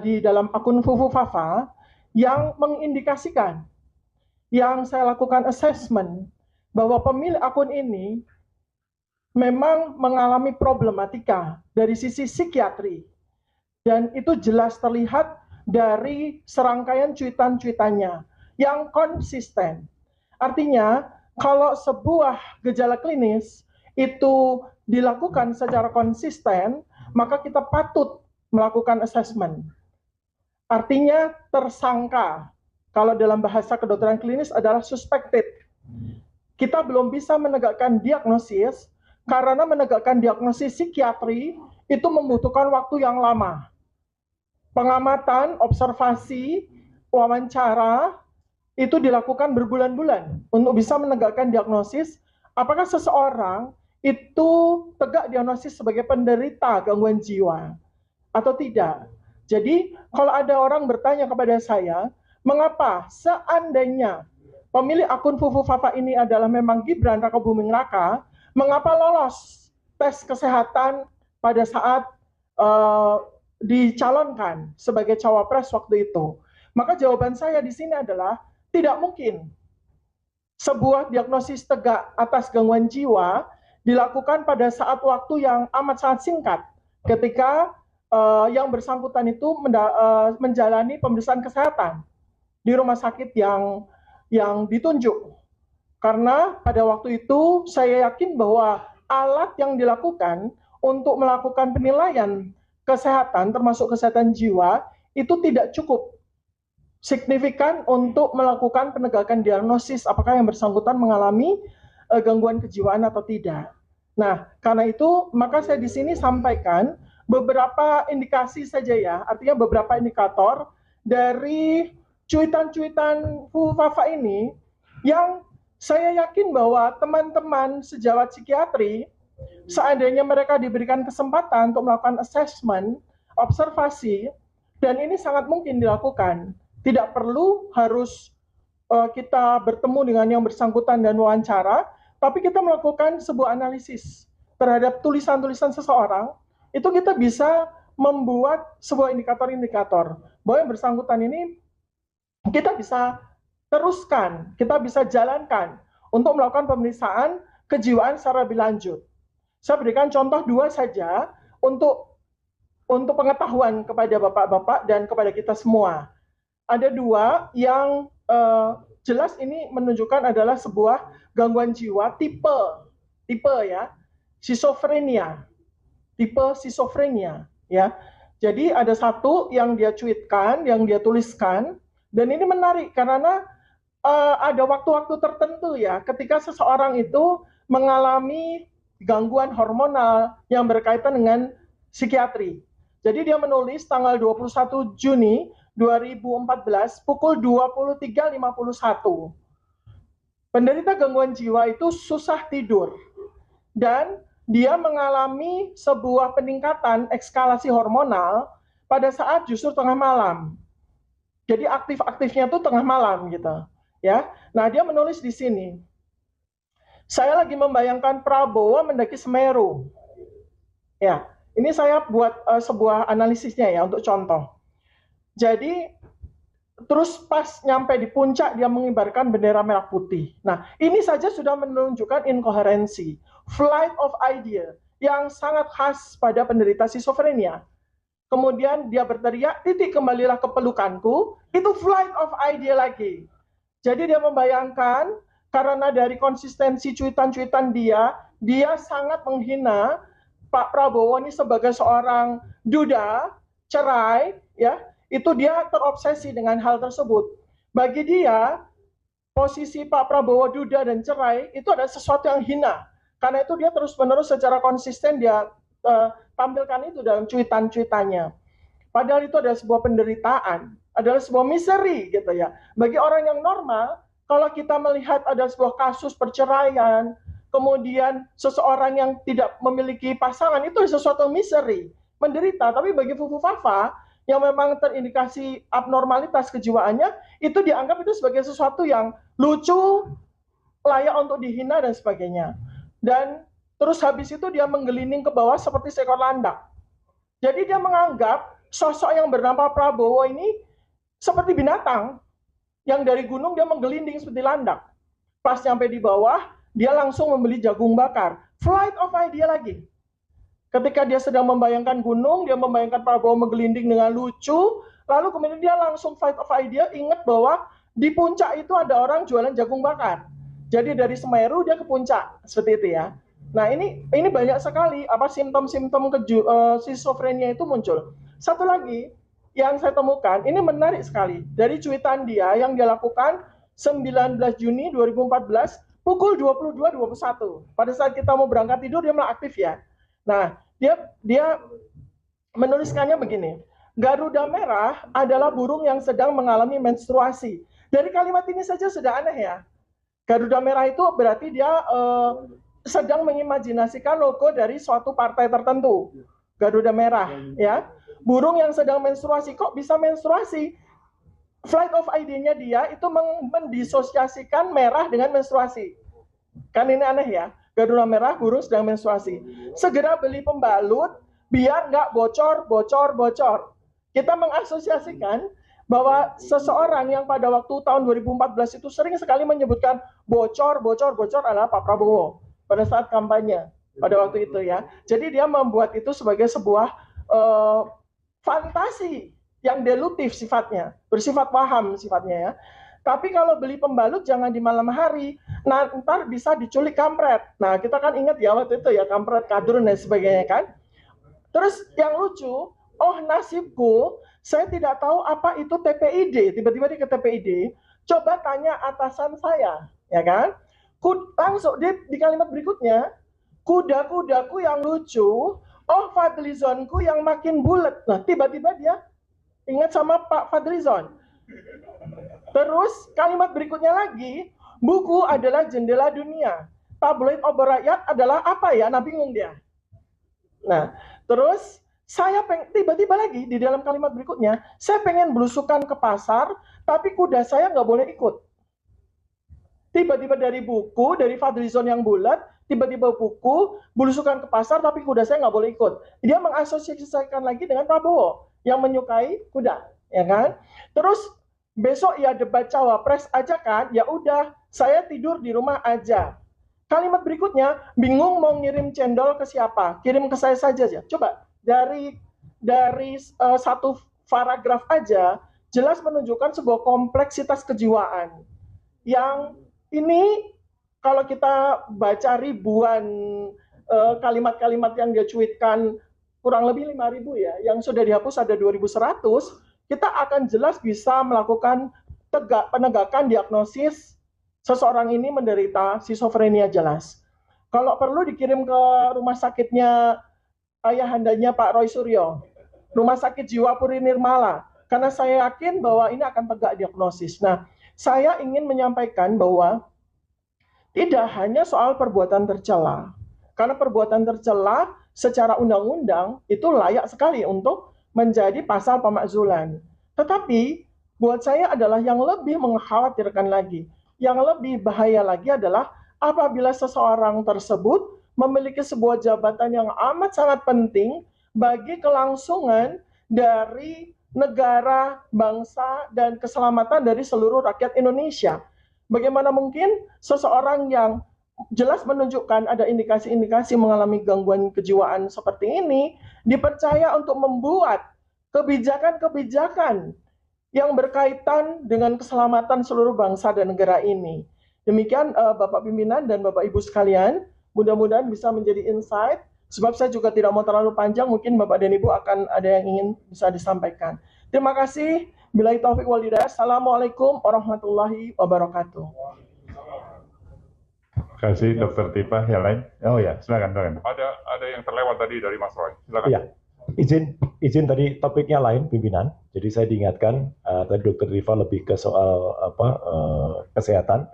di dalam akun Fufufafa yang mengindikasikan, yang saya lakukan assessment bahwa pemilik akun ini memang mengalami problematika dari sisi psikiatri, dan itu jelas terlihat dari serangkaian cuitan-cuitannya yang konsisten. Artinya, kalau sebuah gejala klinis itu dilakukan secara konsisten, maka kita patut melakukan assessment. Artinya tersangka. Kalau dalam bahasa kedokteran klinis adalah suspected. Kita belum bisa menegakkan diagnosis karena menegakkan diagnosis psikiatri itu membutuhkan waktu yang lama. Pengamatan, observasi, wawancara itu dilakukan berbulan-bulan untuk bisa menegakkan diagnosis apakah seseorang itu tegak diagnosis sebagai penderita gangguan jiwa atau tidak. Jadi kalau ada orang bertanya kepada saya, mengapa seandainya pemilik akun Fufu Fafa ini adalah memang Gibran Rakabuming Raka, mengapa lolos tes kesehatan pada saat dicalonkan sebagai cawapres waktu itu? Maka jawaban saya di sini adalah tidak mungkin sebuah diagnosis tegak atas gangguan jiwa dilakukan pada saat waktu yang amat sangat singkat ketika yang bersangkutan itu menjalani pemeriksaan kesehatan di rumah sakit yang ditunjuk. Karena pada waktu itu saya yakin bahwa alat yang dilakukan untuk melakukan penilaian kesehatan termasuk kesehatan jiwa itu tidak cukup signifikan untuk melakukan penegakan diagnosis apakah yang bersangkutan mengalami gangguan kejiwaan atau tidak. Nah, karena itu maka saya di sini sampaikan beberapa indikasi saja ya, artinya beberapa indikator dari cuitan-cuitan Fufu Fafa ini yang saya yakin bahwa teman-teman sejawat psikiatri seandainya mereka diberikan kesempatan untuk melakukan assessment, observasi, dan ini sangat mungkin dilakukan. Tidak perlu harus kita bertemu dengan yang bersangkutan dan wawancara, tapi kita melakukan sebuah analisis terhadap tulisan-tulisan seseorang, itu kita bisa membuat sebuah indikator-indikator bahwa yang bersangkutan ini kita bisa teruskan, kita bisa jalankan untuk melakukan pemeriksaan kejiwaan secara lebih lanjut. Saya berikan contoh 2 saja untuk pengetahuan kepada bapak-bapak dan kepada kita semua. Ada 2 yang jelas ini menunjukkan adalah sebuah gangguan jiwa tipe ya, schizophrenia. Tipe schizophrenia ya. Jadi ada satu yang dia tweetkan, yang dia tuliskan, dan ini menarik karena ada waktu-waktu tertentu ya ketika seseorang itu mengalami gangguan hormonal yang berkaitan dengan psikiatri. Jadi dia menulis tanggal 21 Juni 2014 pukul 23.51. Penderita gangguan jiwa itu susah tidur dan dia mengalami sebuah peningkatan ekskalasi hormonal pada saat justru tengah malam. Jadi aktif-aktifnya itu tengah malam gitu, ya. Nah, dia menulis di sini. Saya lagi membayangkan Prabowo mendaki Semeru. Ya, ini saya buat sebuah analisisnya ya untuk contoh. Jadi terus pas nyampe di puncak dia mengibarkan bendera merah putih. Nah, ini saja sudah menunjukkan inkoherensi, flight of idea yang sangat khas pada penderita schizophrenia. Kemudian dia berteriak, titik kembalilah ke pelukanku, itu flight of idea lagi. Jadi dia membayangkan karena dari konsistensi cuitan-cuitan dia sangat menghina Pak Prabowo ini sebagai seorang duda, cerai, ya. Itu dia terobsesi dengan hal tersebut. Bagi dia, posisi Pak Prabowo duda dan cerai itu adalah sesuatu yang hina. Karena itu dia terus-menerus secara konsisten dia tampilkan itu dalam cuitan-cuitannya. Padahal itu adalah sebuah penderitaan, adalah sebuah misery gitu ya. Bagi orang yang normal, kalau kita melihat ada sebuah kasus perceraian, kemudian seseorang yang tidak memiliki pasangan, itu sesuatu misery, menderita. Tapi bagi Fufu Fafa, yang memang terindikasi abnormalitas kejiwaannya, itu dianggap itu sebagai sesuatu yang lucu, layak untuk dihina, dan sebagainya. Dan terus habis itu dia menggelinding ke bawah seperti seekor landak. Jadi dia menganggap sosok yang bernama Prabowo ini seperti binatang, yang dari gunung dia menggelinding seperti landak. Pas sampai di bawah, dia langsung membeli jagung bakar. Flight of idea lagi. Ketika dia sedang membayangkan gunung, dia membayangkan Prabowo menggelinding dengan lucu, lalu kemudian dia langsung flight of idea, ingat bahwa Di puncak itu ada orang jualan jagung bakar. Jadi dari Semeru dia ke puncak, seperti itu ya. Nah ini banyak sekali simptom-simptom schizofrenia itu muncul. Satu lagi yang saya temukan, ini menarik sekali. Dari cuitan dia yang dia lakukan 19 Juni 2014 pukul 22.21. Pada saat kita mau berangkat tidur dia malah aktif ya. Nah, dia menuliskannya begini. Garuda merah adalah burung yang sedang mengalami menstruasi. Dari kalimat ini saja sudah aneh ya. Garuda merah itu berarti dia sedang mengimajinasikan logo dari suatu partai tertentu. Garuda merah ya. Burung yang sedang menstruasi, kok bisa menstruasi? Flight of ID-nya dia itu mendisosiasikan merah dengan menstruasi. Kan ini aneh ya. Garuda merah, burung sedang menstruasi. Segera beli pembalut biar nggak bocor. Kita mengasosiasikan bahwa seseorang yang pada waktu tahun 2014 itu sering sekali menyebutkan bocor adalah Pak Prabowo pada saat kampanye pada waktu itu ya. Jadi dia membuat itu sebagai sebuah fantasi yang delutif sifatnya, bersifat paham sifatnya ya. Tapi kalau beli pembalut jangan di malam hari, nah ntar bisa diculik kampret. Nah kita kan ingat ya waktu itu ya kampret, kadrun dan sebagainya kan. Terus yang lucu, oh nasibku, saya tidak tahu apa itu TPID, tiba-tiba dia ke TPID, coba tanya atasan saya, ya kan? Langsung di kalimat berikutnya, kuda-kudaku yang lucu, oh Fadlizonku yang makin bulat. Nah, tiba-tiba dia ingat sama Pak Fadlizon. Terus kalimat berikutnya lagi, buku adalah jendela dunia. Tabloid obor rakyat adalah apa ya? Nah, bingung dia. Nah, terus saya tiba-tiba lagi di dalam kalimat berikutnya, saya pengen belusukan ke pasar, tapi kuda saya nggak boleh ikut. Tiba-tiba dari buku, dari Fadlizon yang bulat, tiba-tiba buku, belusukan ke pasar, tapi kuda saya nggak boleh ikut. Dia mengasosiasikan lagi dengan Prabowo yang menyukai kuda, ya kan? Terus besok ya debat cawapres aja kan? Ya udah, saya tidur di rumah aja. Kalimat berikutnya, bingung mau ngirim cendol ke siapa? Kirim ke saya saja ya. Coba dari satu paragraf aja jelas menunjukkan sebuah kompleksitas kejiwaan yang ini kalau kita baca ribuan kalimat-kalimat yang dia cuitkan, kurang lebih 5.000 ya, yang sudah dihapus ada 2.100, kita akan jelas bisa melakukan penegakan diagnosis seseorang ini menderita schizofrenia jelas. Kalau perlu dikirim ke rumah sakitnya ayahandanya Pak Roy Suryo, Rumah Sakit Jiwa Puri Nirmala, karena saya yakin bahwa ini akan tegak diagnosis. Nah, saya ingin menyampaikan bahwa tidak hanya soal perbuatan tercela, karena perbuatan tercela secara undang-undang itu layak sekali untuk menjadi pasal pemakzulan. Tetapi buat saya adalah yang lebih mengkhawatirkan lagi, yang lebih bahaya lagi adalah apabila seseorang tersebut memiliki sebuah jabatan yang amat sangat penting bagi kelangsungan dari negara, bangsa, dan keselamatan dari seluruh rakyat Indonesia. Bagaimana mungkin seseorang yang jelas menunjukkan ada indikasi-indikasi mengalami gangguan kejiwaan seperti ini dipercaya untuk membuat kebijakan-kebijakan yang berkaitan dengan keselamatan seluruh bangsa dan negara ini. Demikian Bapak Pimpinan dan Bapak Ibu sekalian, mudah-mudahan bisa menjadi insight. Sebab saya juga tidak mau terlalu panjang, mungkin Bapak dan Ibu akan ada yang ingin bisa disampaikan. Terima kasih. Billahi taufiq wal hidayah. Assalamualaikum warahmatullahi wabarakatuh. Terima kasih Dr. Tipa. Yang lain? Oh ya, silakan. Ada yang terlewat tadi dari Mas Roy. Silakan. Ya, izin tadi topiknya lain, pimpinan. Jadi saya diingatkan tadi Dr. Tipa lebih ke soal kesehatan.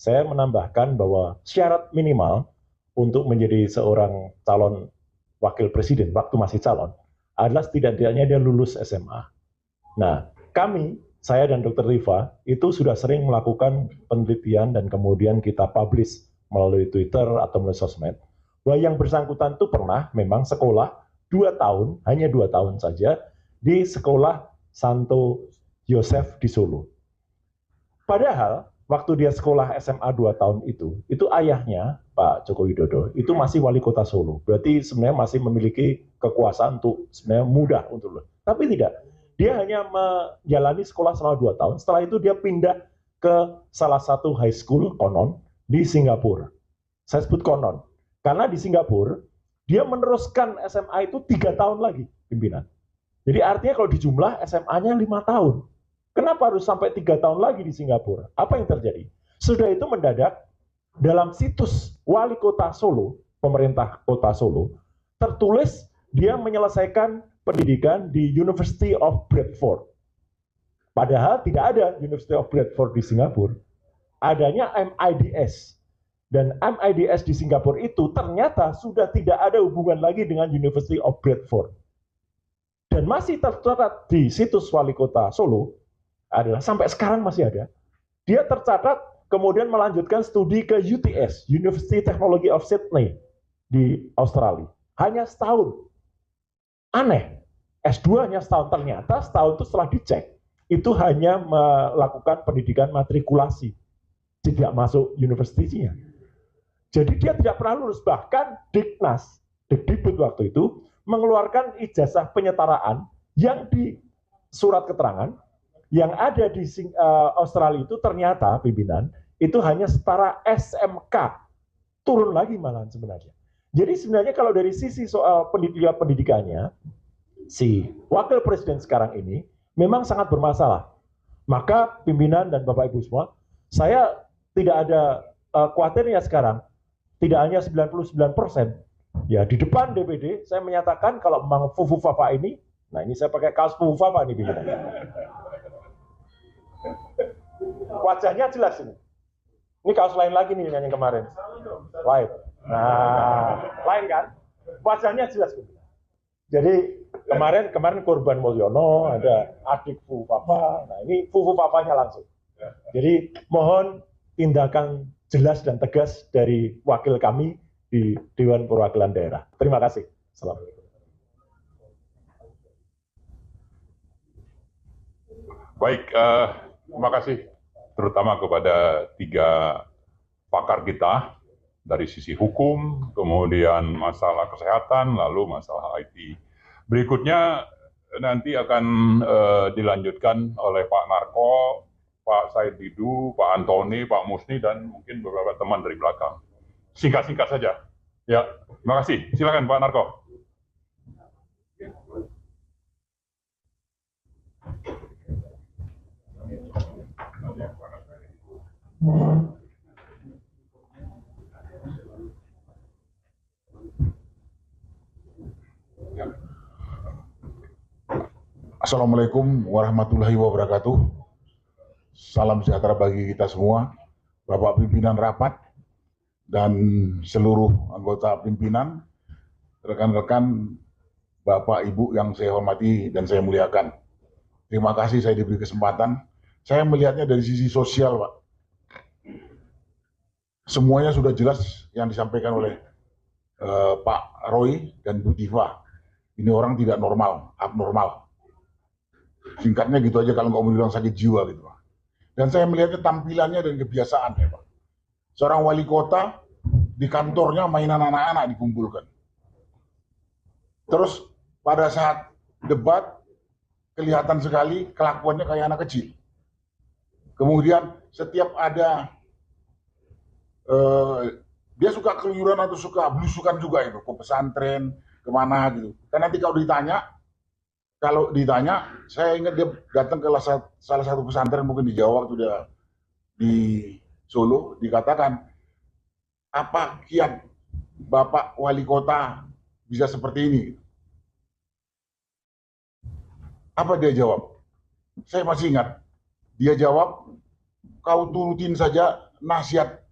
Saya menambahkan bahwa syarat minimal untuk menjadi seorang calon wakil presiden waktu masih calon adalah setidaknya dia lulus SMA. Nah, saya dan Dr. Rifa itu sudah sering melakukan penelitian dan kemudian kita publish melalui Twitter atau melalui sosmed bahwa yang bersangkutan itu pernah memang sekolah 2 tahun, hanya 2 tahun saja di sekolah Santo Yosef di Solo. Padahal waktu dia sekolah SMA 2 tahun itu ayahnya Pak Joko Widodo itu masih wali kota Solo. Berarti sebenarnya masih memiliki kekuasaan untuk sebenarnya mudah untuk. Tapi tidak. Dia hanya menjalani sekolah selama 2 tahun. Setelah itu dia pindah ke salah satu high school konon di Singapura. Saya sebut konon, karena di Singapura, dia meneruskan SMA itu 3 tahun lagi, pimpinan. Jadi artinya kalau dijumlah SMA-nya 5 tahun. Kenapa harus sampai 3 tahun lagi di Singapura? Apa yang terjadi? Sudah itu mendadak, dalam situs Wali Kota Solo, pemerintah Kota Solo, tertulis dia menyelesaikan pendidikan di University of Bradford. Padahal tidak ada University of Bradford di Singapura. Adanya MIDS. Dan MIDS di Singapura itu ternyata sudah tidak ada hubungan lagi dengan University of Bradford. Dan masih tercatat di situs Wali Kota Solo, adalah sampai sekarang masih ada. Dia tercatat kemudian melanjutkan studi ke UTS, University Technology of Sydney di Australia. Hanya setahun. Aneh. S2-nya setahun, ternyata setahun itu setelah dicek, itu hanya melakukan pendidikan matrikulasi. Tidak masuk universitinya. Jadi dia tidak pernah lulus. Bahkan Diknas, Dikdikbud waktu itu, mengeluarkan ijazah penyetaraan yang di surat keterangan yang ada di Australia itu ternyata pimpinan itu hanya setara SMK, turun lagi malahan sebenarnya. Jadi sebenarnya kalau dari sisi soal pendidikannya, si wakil presiden sekarang ini memang sangat bermasalah. Maka pimpinan dan Bapak Ibu semua, saya tidak ada khawatirnya sekarang, tidak hanya 99%. Ya di depan DPD saya menyatakan kalau memang Fufu Fafa ini, nah ini saya pakai kaos Fufu Fafa ini pimpinan. Wajahnya jelas ini. Ini kaos lain lagi nih dengan yang kemarin. Lain. Nah, lain kan? Wajahnya jelas. Jadi kemarin Korban Mulyono, ada adik Fufu Fafa. Nah, ini Fufu Fafanya langsung. Jadi mohon tindakan jelas dan tegas dari wakil kami di Dewan Perwakilan Daerah. Terima kasih. Assalamualaikum. Baik, terima kasih terutama kepada 3 pakar kita dari sisi hukum, kemudian masalah kesehatan, lalu masalah IT. Berikutnya nanti akan dilanjutkan oleh Pak Narko, Pak Said Didu, Pak Antoni, Pak Musni, dan mungkin beberapa teman dari belakang. Singkat-singkat saja. Ya, terima kasih. Silakan Pak Narko. Assalamualaikum warahmatullahi wabarakatuh. Salam sejahtera bagi kita semua, Bapak Pimpinan Rapat, dan seluruh anggota pimpinan, rekan-rekan, Bapak Ibu yang saya hormati dan saya muliakan. Terima kasih saya diberi kesempatan. Saya melihatnya dari sisi sosial, Pak. Semuanya sudah jelas yang disampaikan oleh Pak Roy dan Bu Diva. Ini orang tidak normal, abnormal. Singkatnya gitu aja kalau nggak mau bilang sakit jiwa gitu, Pak. Dan saya melihatnya tampilannya dan kebiasaannya, Pak. Seorang wali kota di kantornya mainan anak-anak dikumpulkan. Terus pada saat debat kelihatan sekali kelakuannya kayak anak kecil. Kemudian setiap ada dia suka keluyuran atau suka belusukan juga itu ke pesantren kemana gitu. Dan nanti kalau ditanya, saya ingat dia datang ke salah satu pesantren mungkin di Jawa waktu dia di Solo, dikatakan, apa kiat Bapak Wali Kota bisa seperti ini? Apa dia jawab? Saya masih ingat, dia jawab, kau turutin saja nasihat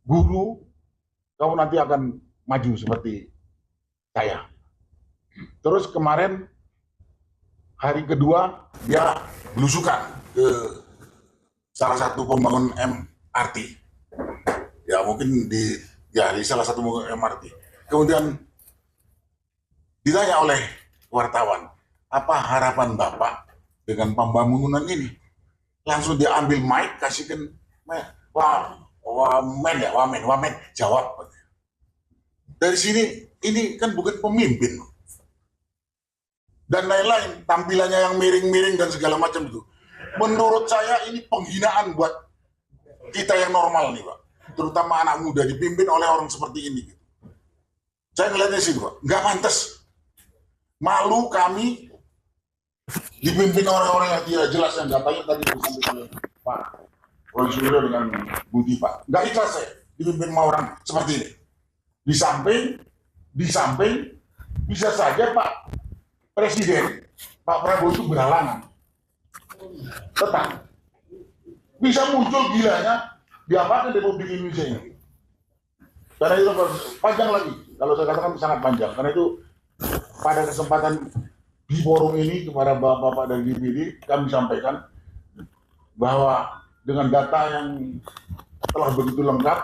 guru, kau nanti akan maju seperti saya. Terus kemarin hari kedua dia belusukan ke salah satu pembangun MRT. Ya mungkin di salah satu pembangun MRT. Kemudian ditanya oleh wartawan, apa harapan Bapak dengan pembangunan ini? Langsung dia ambil mic, kasihkan, wamen, jawab. Dari sini, ini kan bukan pemimpin. Dan lain-lain, tampilannya yang miring-miring dan segala macam itu. menurut saya ini penghinaan buat kita yang normal nih Pak, terutama anak muda dipimpin oleh orang seperti ini. Saya ngeliatnya sih Pak, nggak pantas. Malu kami dipimpin orang-orang yang tidak jelas, yang datanya tadi disampaikan oleh Pak Roy Suryo dengan Budi Pak. Nggak ikhlas saya dipimpin sama orang seperti ini. Di samping bisa saja Pak Presiden, Pak Prabowo itu berhalangan. Tetap bisa muncul gilanya diapakan Republik Indonesia ini. Karena itu panjang lagi, kalau saya katakan sangat panjang. Karena itu pada kesempatan di forum ini kepada Bapak-Bapak dari DPD kami sampaikan bahwa dengan data yang telah begitu lengkap,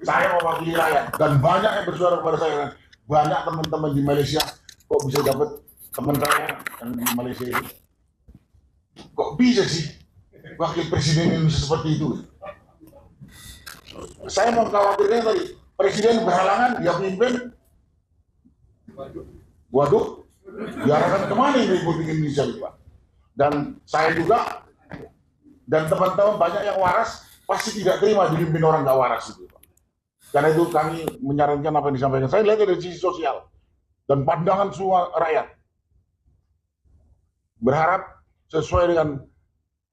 saya mewakili rakyat dan banyak yang bersuara kepada saya. Banyak teman-teman di Malaysia, kok bisa dapat teman saya yang di Malaysia ini, kok bisa sih wakil presiden Indonesia seperti itu? Saya mau khawatirnya tadi presiden berhalangan, dia pimpin, waduh, diarahkan kemana ini Republik Indonesia Pak? Dan saya juga dan teman-teman banyak yang waras pasti tidak terima dipimpin orang nggak waras itu Pak. Karena itu kami menyarankan apa yang disampaikan. Saya lihat dari sisi sosial dan pandangan semua rakyat. Berharap sesuai dengan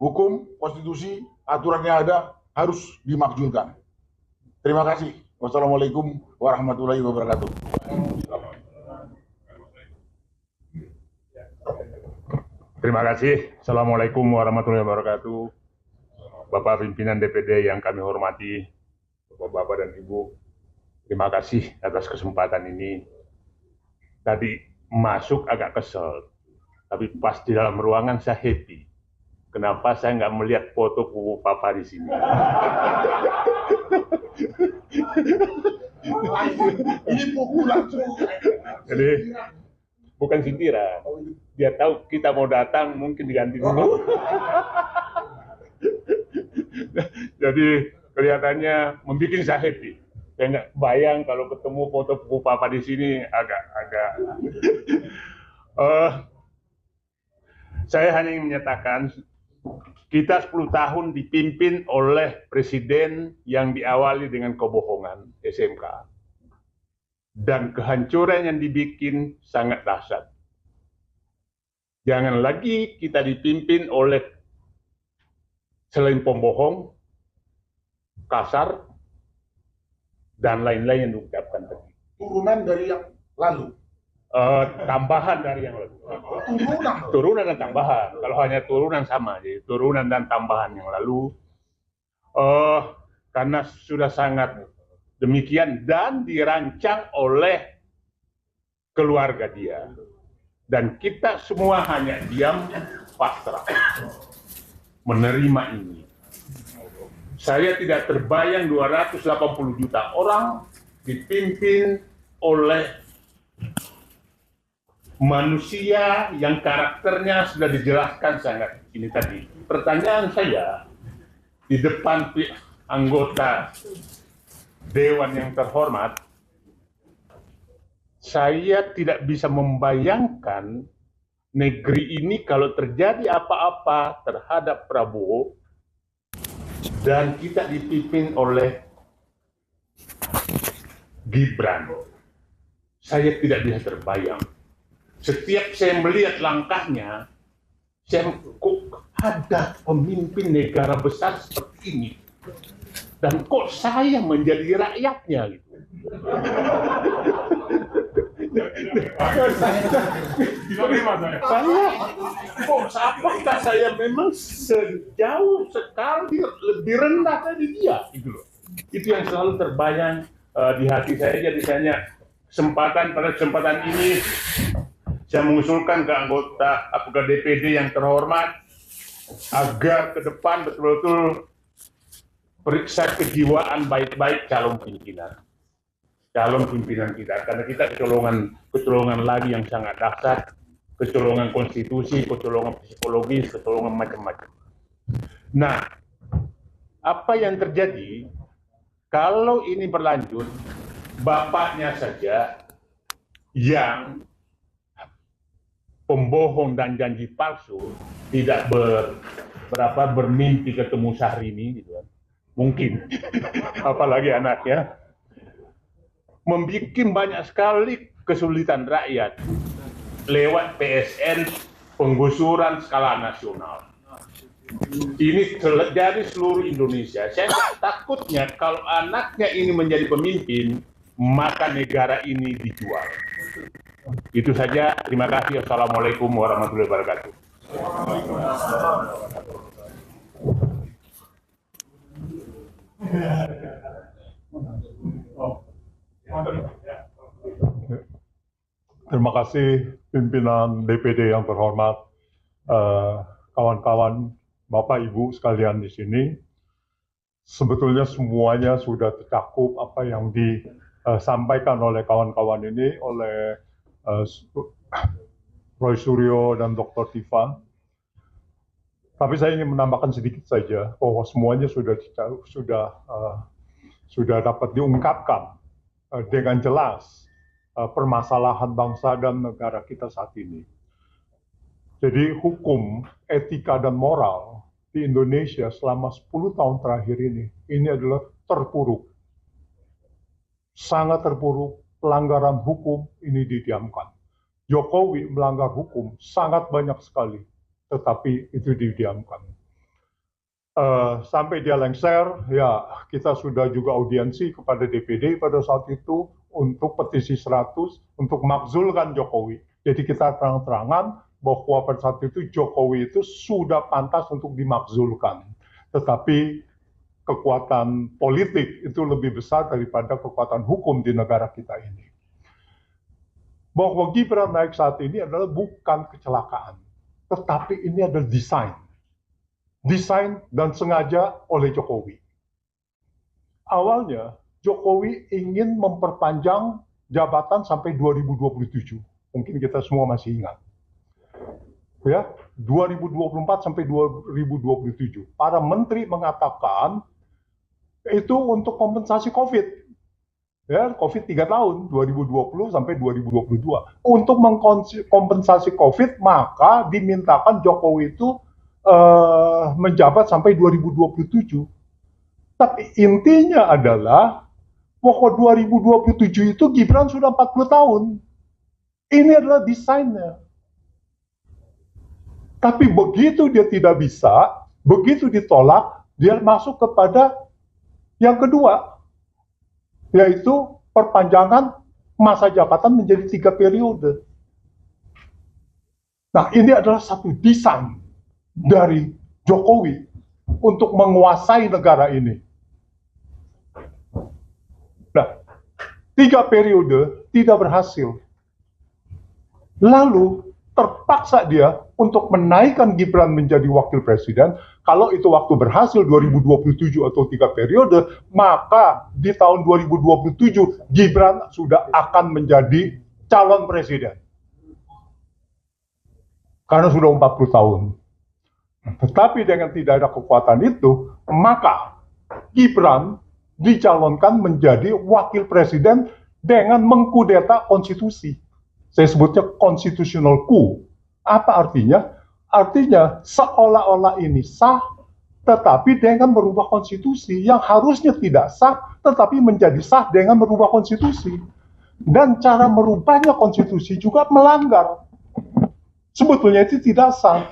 hukum, konstitusi, aturan yang ada harus dimakzulkan. Terima kasih. Wassalamualaikum warahmatullahi wabarakatuh. Terima kasih. Assalamualaikum warahmatullahi wabarakatuh. Bapak pimpinan DPD yang kami hormati, Bapak-bapak dan Ibu, terima kasih atas kesempatan ini. Tadi masuk agak kesel, tapi pas di dalam ruangan saya happy. Kenapa saya nggak melihat foto Pupu Papa di sini? Ini pukulan semua. Jadi bukan sindiran. Dia tahu kita mau datang, mungkin diganti dulu. Jadi kelihatannya membuat saya happy. Saya nggak bayang kalau ketemu foto Pupu Papa di sini agak. Saya hanya ingin menyatakan kita 10 tahun dipimpin oleh presiden yang diawali dengan kebohongan SMK dan kehancuran yang dibikin sangat dahsyat. Jangan lagi kita dipimpin oleh selain pembohong, kasar, dan lain-lain yang diucapkan tadi. Turunan dari yang lalu. Tambahan dari yang lalu. Turunan dan tambahan. Kalau hanya turunan sama, jadi turunan dan tambahan yang lalu. Karena sudah sangat demikian dan dirancang oleh keluarga dia. Dan kita semua hanya diam pasrah menerima ini. Saya tidak terbayang 280 juta orang dipimpin oleh manusia yang karakternya sudah dijelaskan sangat ini tadi. Pertanyaan saya di depan anggota Dewan yang terhormat, saya tidak bisa membayangkan negeri ini kalau terjadi apa-apa terhadap Prabowo dan kita dipimpin oleh Gibran. Saya tidak bisa terbayang. Setiap saya melihat langkahnya, saya kok ada pemimpin negara besar seperti ini, dan kok saya menjadi rakyatnya gitu. Apakah saya memang sejauh sekali lebih rendah dari dia? Itu yang selalu terbayang di hati saya. Jadi saya pada kesempatan ini saya mengusulkan ke anggota ke DPD yang terhormat agar ke depan betul-betul periksa kejiwaan baik-baik calon pimpinan kita, karena kita kecolongan lagi yang sangat dahsyat, kecolongan konstitusi, kecolongan psikologis, kecolongan macam-macam. Nah, apa yang terjadi kalau ini berlanjut, bapaknya saja yang pembohong dan janji palsu tidak berapa bermimpi ketemu Syahrini gitu kan. Mungkin apalagi anaknya membuat banyak sekali kesulitan rakyat lewat PSN penggusuran skala nasional. Ini terjadi seluruh Indonesia. Saya takutnya kalau anaknya ini menjadi pemimpin, maka negara ini dijual. Itu saja. Terima kasih. Assalamualaikum warahmatullahi wabarakatuh. Terima kasih pimpinan DPD yang terhormat, kawan-kawan, Bapak Ibu sekalian di sini. Sebetulnya semuanya sudah tercakup apa yang disampaikan oleh kawan-kawan ini, oleh Roy Suryo dan Dr. Tifa. Tapi saya ingin menambahkan sedikit saja bahwa semuanya sudah dapat diungkapkan dengan jelas permasalahan bangsa dan negara kita saat ini. Jadi hukum, etika, dan moral di Indonesia selama 10 tahun terakhir ini adalah terpuruk. Sangat terpuruk, pelanggaran hukum ini didiamkan. Jokowi melanggar hukum sangat banyak sekali, tetapi itu didiamkan. Sampai dia lengser, ya kita sudah juga audiensi kepada DPD pada saat itu untuk petisi 100 untuk makzulkan Jokowi. Jadi kita terang-terangan bahwa pada saat itu Jokowi itu sudah pantas untuk dimakzulkan. Tetapi kekuatan politik itu lebih besar daripada kekuatan hukum di negara kita ini. Bahwa Gibran naik saat ini adalah bukan kecelakaan, tetapi ini adalah desain. Desain dan sengaja oleh Jokowi. Awalnya Jokowi ingin memperpanjang jabatan sampai 2027. Mungkin kita semua masih ingat. Ya, 2024 sampai 2027. Para menteri mengatakan itu untuk kompensasi COVID. Ya, COVID 3 tahun, 2020 sampai 2022. Untuk mengkompensasi COVID, maka dimintakan Jokowi itu menjabat sampai 2027. Tapi intinya adalah bahwa 2027 itu Gibran sudah 40 tahun. Ini adalah desainnya. Tapi begitu dia tidak bisa, begitu ditolak, dia masuk kepada yang kedua, yaitu perpanjangan masa jabatan menjadi 3 periode. Nah, ini adalah satu desain dari Jokowi untuk menguasai negara ini. Nah, 3 periode tidak berhasil. Lalu terpaksa dia untuk menaikkan Gibran menjadi wakil presiden. Kalau itu waktu berhasil 2027 atau 3 periode, maka di tahun 2027 Gibran sudah akan menjadi calon presiden. Karena sudah 40 tahun. Tetapi dengan tidak ada kekuatan itu, maka Gibran dicalonkan menjadi wakil presiden dengan mengkudeta konstitusi. Saya sebutnya constitutional coup. Apa artinya? Artinya seolah-olah ini sah, tetapi dengan merubah konstitusi yang harusnya tidak sah, tetapi menjadi sah dengan merubah konstitusi. Dan cara merubahnya konstitusi juga melanggar. Sebetulnya itu tidak sah.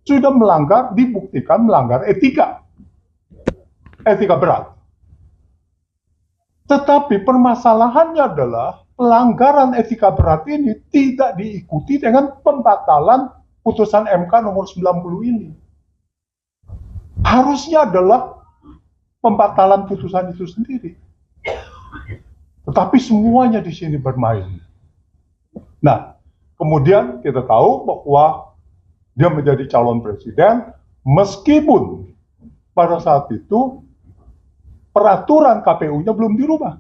Sudah melanggar, dibuktikan melanggar etika. Etika berat. Tetapi permasalahannya adalah pelanggaran etika berat ini tidak diikuti dengan pembatalan putusan MK nomor 90 ini. Harusnya adalah pembatalan putusan itu sendiri. Tetapi semuanya di sini bermain. Nah, kemudian kita tahu bahwa dia menjadi calon presiden meskipun pada saat itu peraturan KPU-nya belum dirubah.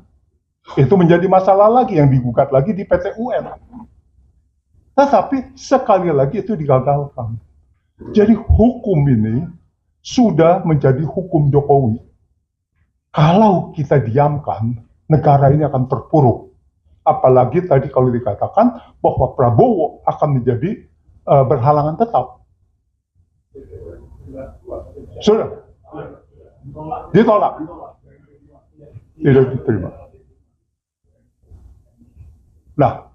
Itu menjadi masalah lagi yang digugat lagi di PT UN. Tetapi sekali lagi itu digagalkan. Jadi hukum ini sudah menjadi hukum Jokowi. Kalau kita diamkan, negara ini akan terpuruk. Apalagi tadi kalau dikatakan bahwa Prabowo akan menjadi berhalangan tetap. Sudah. Ditolak. Tidak diterima. Nah,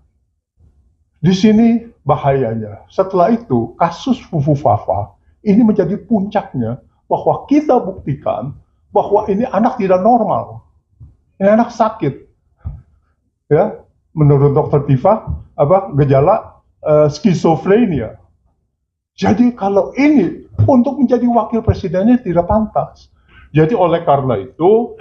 di sini bahayanya. Setelah itu, kasus Fufu Fafa ini menjadi puncaknya bahwa kita buktikan bahwa ini anak tidak normal. Ini anak sakit. Ya, menurut Dr. Tifa, gejala skizofrenia. Jadi kalau ini untuk menjadi wakil presidennya tidak pantas. Jadi oleh karena itu,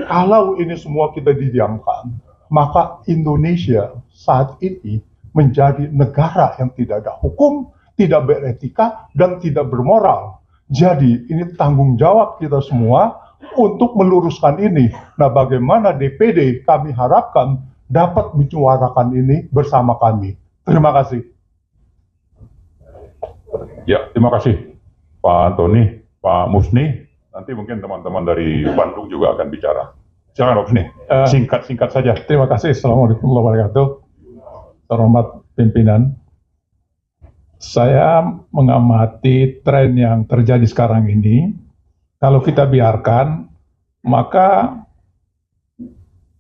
kalau ini semua kita didiamkan, maka Indonesia saat ini menjadi negara yang tidak ada hukum, tidak beretika, dan tidak bermoral. Jadi ini tanggung jawab kita semua untuk meluruskan ini. Nah, bagaimana DPD kami harapkan dapat menyuarakan ini bersama kami. Terima kasih. Ya, terima kasih Pak Antoni, Pak Musni. Nanti mungkin teman-teman dari Bandung juga akan bicara. Silakan Pak Musni, singkat-singkat saja. Terima kasih. Assalamualaikum warahmatullahi wabarakatuh. Terhormat pimpinan. Saya mengamati tren yang terjadi sekarang ini. Kalau kita biarkan, maka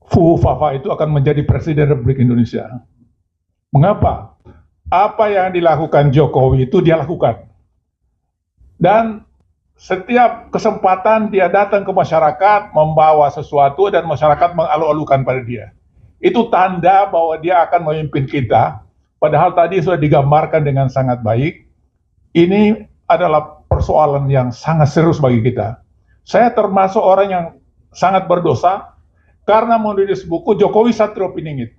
Fufu Fafa itu akan menjadi Presiden Republik Indonesia. Mengapa? Apa yang dilakukan Jokowi itu dia lakukan. Dan setiap kesempatan dia datang ke masyarakat, membawa sesuatu dan masyarakat mengalu-alukan pada dia. Itu tanda bahwa dia akan memimpin kita. Padahal tadi sudah digambarkan dengan sangat baik. Ini adalah persoalan yang sangat serius bagi kita. Saya termasuk orang yang sangat berdosa karena menulis buku Jokowi Satrio Piningit.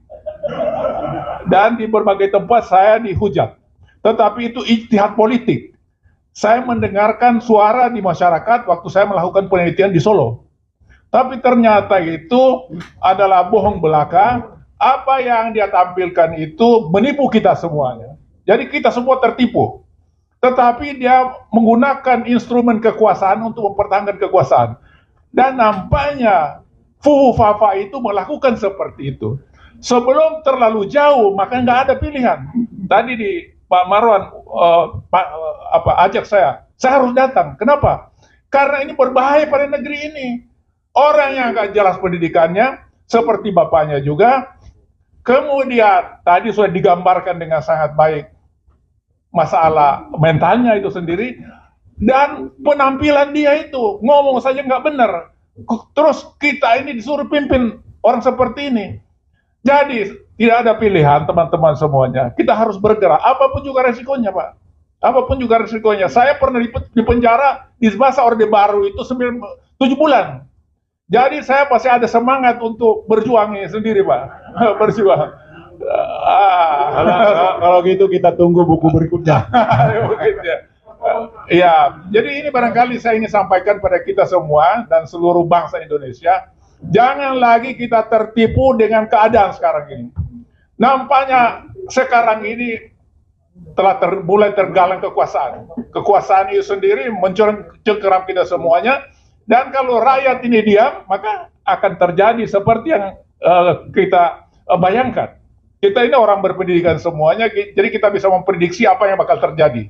Dan di berbagai tempat saya dihujat. Tetapi itu ijtihad politik. Saya mendengarkan suara di masyarakat waktu saya melakukan penelitian di Solo. Tapi ternyata itu adalah bohong belaka. Apa yang dia tampilkan itu menipu kita semuanya. Jadi kita semua tertipu. Tetapi dia menggunakan instrumen kekuasaan untuk mempertahankan kekuasaan. Dan nampaknya Fufu Fafa itu melakukan seperti itu. Sebelum terlalu jauh, maka nggak ada pilihan. Tadi di Pak Marwan ajak saya harus datang. Kenapa? Karena ini berbahaya pada negeri ini. Orang yang nggak jelas pendidikannya, seperti bapaknya juga. Kemudian tadi sudah digambarkan dengan sangat baik masalah mentalnya itu sendiri, dan penampilan dia itu ngomong saja nggak benar. Terus kita ini disuruh pimpin orang seperti ini. Jadi tidak ada pilihan teman-teman semuanya. Kita harus bergerak. Apapun juga resikonya, Pak. Apapun juga resikonya. Saya pernah di penjara di masa Orde Baru itu 7 bulan. Jadi saya pasti ada semangat untuk berjuang ini sendiri, Pak. Berjuang. Kalau gitu kita tunggu buku berikutnya. Ya, jadi ini barangkali saya ingin sampaikan pada kita semua dan seluruh bangsa Indonesia. Jangan lagi kita tertipu dengan keadaan sekarang ini. Nampaknya sekarang ini telah mulai tergalang kekuasaan. Kekuasaan itu sendiri mencengkeram kita semuanya. Dan kalau rakyat ini diam, maka akan terjadi seperti yang kita bayangkan. Kita ini orang berpendidikan semuanya, jadi kita bisa memprediksi apa yang bakal terjadi.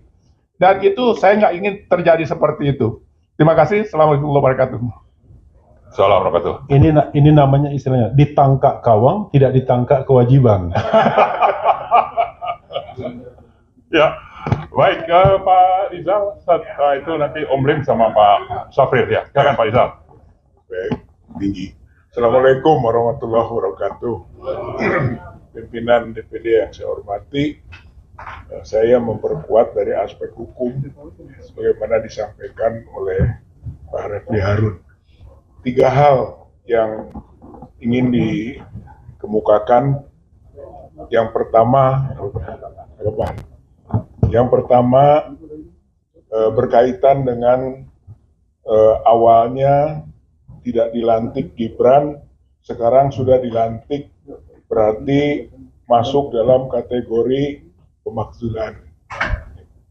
Dan itu saya nggak ingin terjadi seperti itu. Terima kasih. Assalamualaikum warahmatullahi wabarakatuh. Assalamualaikum. Ini namanya istilahnya ditangkap kawang, tidak ditangkap kewajiban. Ya, baik Pak Rizal. Setelah itu nanti Om Lim sama Pak Safril ya. Silakan Pak Rizal. Baik, tinggi. Assalamualaikum warahmatullahi wabarakatuh. Pimpinan DPD yang saya hormati, saya memperkuat dari aspek hukum sebagaimana disampaikan oleh Pak Refli Harun. 3 hal yang ingin dikemukakan. Yang pertama berkaitan dengan awalnya tidak dilantik Gibran, sekarang sudah dilantik, berarti masuk dalam kategori pemakzulan.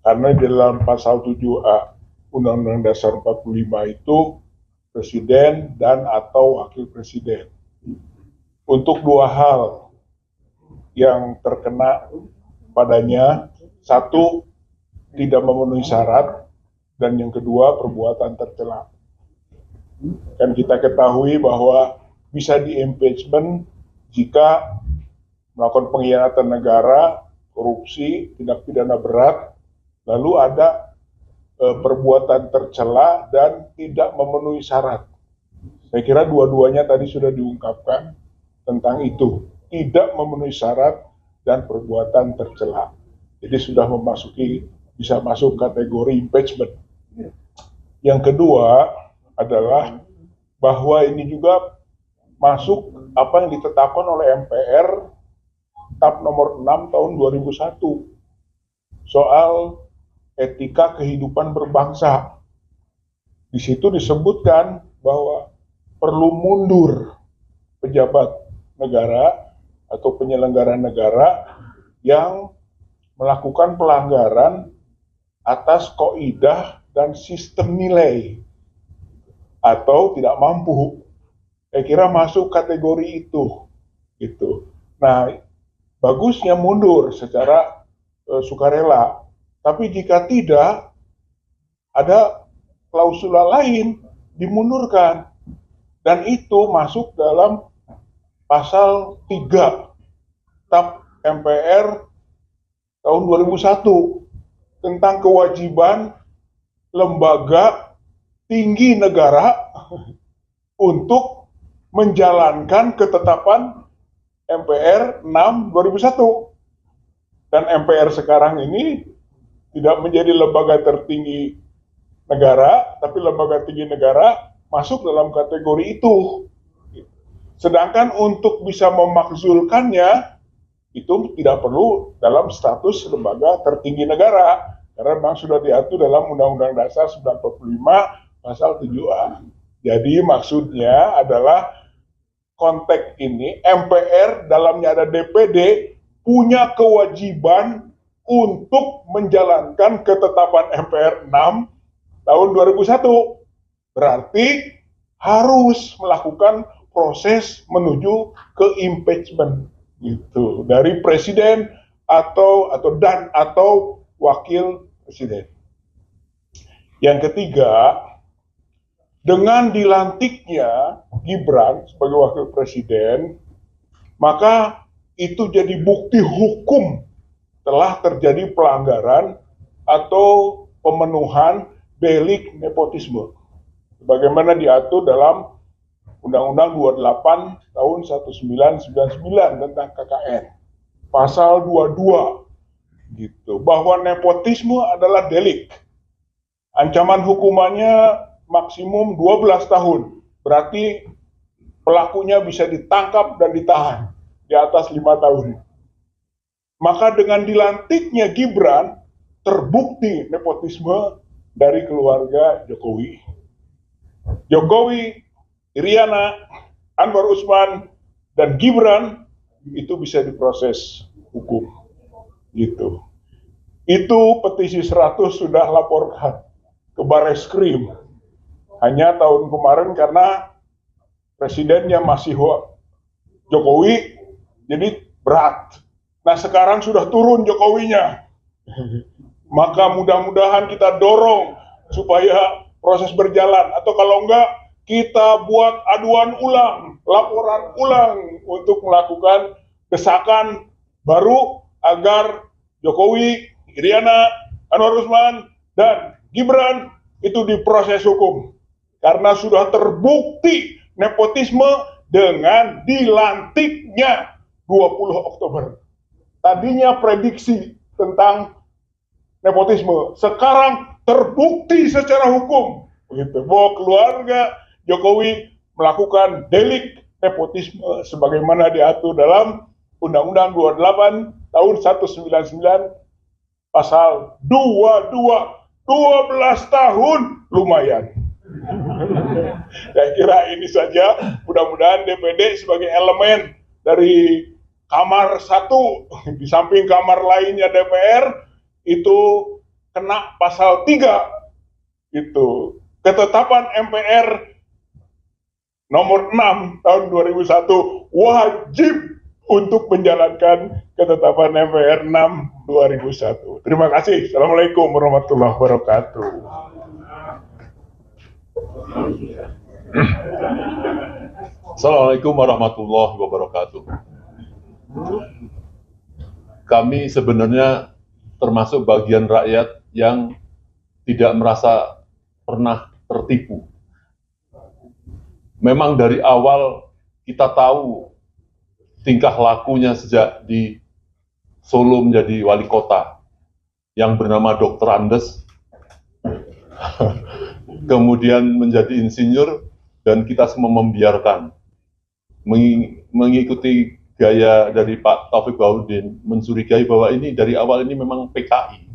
Karena di dalam pasal 7A Undang-Undang Dasar 45 itu presiden dan atau wakil presiden. Untuk 2 hal yang terkena padanya, 1 tidak memenuhi syarat, dan yang kedua perbuatan tercela. Kan kita ketahui bahwa bisa di-impeachment jika melakukan pengkhianatan negara, korupsi, tindak pidana berat, lalu ada perbuatan tercela dan tidak memenuhi syarat. Saya kira dua-duanya tadi sudah diungkapkan tentang itu, tidak memenuhi syarat dan perbuatan tercela. Jadi sudah bisa masuk kategori impeachment. Yang kedua adalah bahwa ini juga masuk apa yang ditetapkan oleh MPR TAP nomor 6 tahun 2001 soal etika kehidupan berbangsa. Di situ disebutkan bahwa perlu mundur pejabat negara atau penyelenggara negara yang melakukan pelanggaran atas kaidah dan sistem nilai atau tidak mampu. Saya kira masuk kategori itu. Gitu. Nah, bagusnya mundur secara sukarela. Tapi jika tidak, ada klausula lain dimundurkan. Dan itu masuk dalam pasal 3 TAP MPR tahun 2001 tentang kewajiban lembaga tinggi negara untuk menjalankan ketetapan MPR 6 2001. Dan MPR sekarang ini tidak menjadi lembaga tertinggi negara, tapi lembaga tinggi negara masuk dalam kategori itu. Sedangkan untuk bisa memakzulkannya, itu tidak perlu dalam status lembaga tertinggi negara, karena memang sudah diatur dalam Undang-Undang Dasar 1945 pasal 7A. Jadi maksudnya adalah konteks ini MPR dalamnya ada DPD punya kewajiban untuk menjalankan ketetapan MPR 6 tahun 2001. Berarti harus melakukan proses menuju ke impeachment gitu dari presiden atau wakil presiden. Yang ketiga, dengan dilantiknya Gibran sebagai wakil presiden, maka itu jadi bukti hukum telah terjadi pelanggaran atau pemenuhan delik nepotisme. Sebagaimana diatur dalam Undang-Undang 28 tahun 1999 tentang KKN. Pasal 22 gitu, bahwa nepotisme adalah delik. Ancaman hukumannya maksimum 12 tahun. Berarti pelakunya bisa ditangkap dan ditahan di atas 5 tahun. Maka dengan dilantiknya Gibran, terbukti nepotisme dari keluarga Jokowi. Jokowi, Iriana, Anwar Usman, dan Gibran itu bisa diproses hukum. Gitu. Itu petisi 100 sudah laporkan ke Barreskrim. Hanya tahun kemarin karena presidennya masih Jokowi, jadi berat. Nah sekarang sudah turun Jokowinya. Maka mudah-mudahan kita dorong supaya proses berjalan. Atau kalau enggak, kita buat aduan ulang, laporan ulang untuk melakukan desakan baru agar Jokowi, Iriana, Anwar Usman, dan Gibran itu diproses hukum. Karena sudah terbukti nepotisme dengan dilantiknya 20 Oktober. Tadinya prediksi tentang nepotisme, sekarang terbukti secara hukum. Begitu. Bahwa keluarga Jokowi melakukan delik nepotisme sebagaimana diatur dalam Undang-Undang 28 tahun 1999 pasal 22, 12 tahun lumayan. Saya kira ini saja, mudah-mudahan DPD sebagai elemen dari kamar satu, di samping kamar lainnya DPR, itu kena pasal 3. Itu ketetapan MPR nomor 6 tahun 2001 wajib untuk menjalankan ketetapan MPR 6 2001. Terima kasih. Assalamualaikum warahmatullahi wabarakatuh. Assalamualaikum warahmatullahi wabarakatuh. Kami sebenarnya termasuk bagian rakyat yang tidak merasa pernah tertipu. Memang dari awal kita tahu tingkah lakunya sejak di Solo menjadi wali kota yang bernama Dr. Andes, kemudian menjadi insinyur, dan kita semua membiarkan, mengikuti gaya dari Pak Taufik Baharudin, mencurigai bahwa ini dari awal ini memang PKI.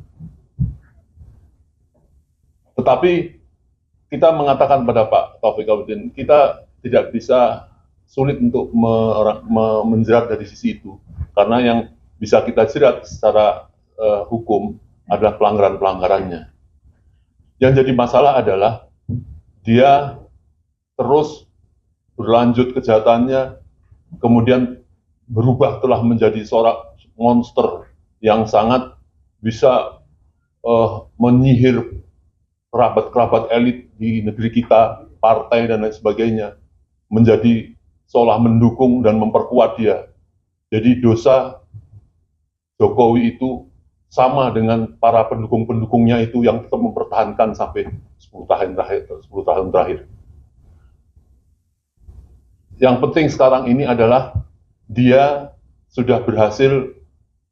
Tetapi kita mengatakan pada Pak Taufik Baharudin, kita tidak bisa, sulit untuk menjerat dari sisi itu, karena yang bisa kita jerat secara hukum adalah pelanggaran-pelanggarannya. Yang jadi masalah adalah dia terus berlanjut kejahatannya, kemudian berubah telah menjadi seorang monster yang sangat bisa menyihir kerabat-kerabat elit di negeri kita, partai dan lain sebagainya, menjadi seolah mendukung dan memperkuat dia. Jadi dosa Jokowi itu sama dengan para pendukung-pendukungnya itu yang tetap mempertahankan sampai 10 tahun terakhir. Yang penting sekarang ini adalah dia sudah berhasil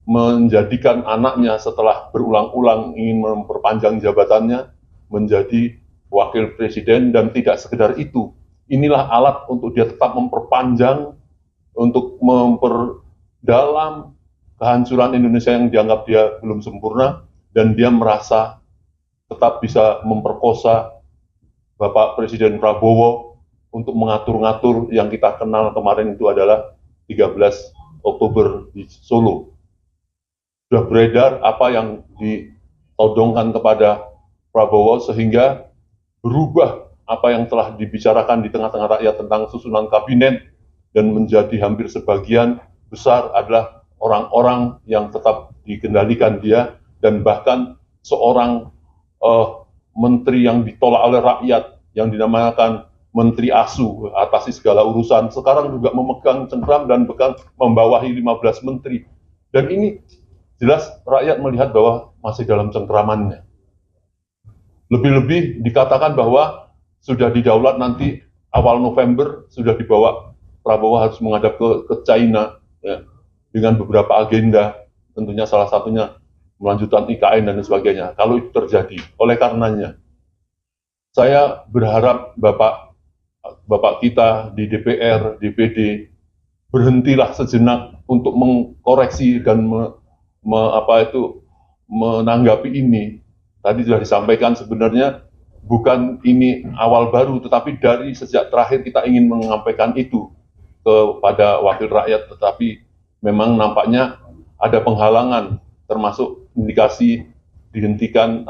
menjadikan anaknya setelah berulang-ulang ingin memperpanjang jabatannya menjadi wakil presiden, dan tidak sekedar itu. Inilah alat untuk dia tetap memperpanjang, untuk memperdalam kehancuran Indonesia yang dianggap dia belum sempurna, dan dia merasa tetap bisa memperkosa Bapak Presiden Prabowo untuk mengatur-ngatur yang kita kenal kemarin itu adalah 13 Oktober di Solo. Sudah beredar apa yang ditodongkan kepada Prabowo sehingga berubah apa yang telah dibicarakan di tengah-tengah rakyat tentang susunan kabinet, dan menjadi hampir sebagian besar adalah orang-orang yang tetap dikendalikan dia, dan bahkan seorang menteri yang ditolak oleh rakyat yang dinamakan Menteri ASU, atasi segala urusan, sekarang juga memegang cengkram dan membawahi 15 menteri. Dan ini jelas rakyat melihat bahwa masih dalam cengkramannya. Lebih-lebih dikatakan bahwa sudah didaulat nanti awal November, sudah dibawa, Prabowo harus menghadap ke China ya, dengan beberapa agenda, tentunya salah satunya melanjutkan IKN dan sebagainya. Kalau itu terjadi, oleh karenanya saya berharap Bapak kita di DPR, DPD, berhentilah sejenak untuk mengkoreksi dan menanggapi ini. Tadi sudah disampaikan sebenarnya bukan ini awal baru, tetapi dari sejak terakhir kita ingin menyampaikan itu kepada wakil rakyat, tetapi memang nampaknya ada penghalangan, termasuk indikasi dihentikan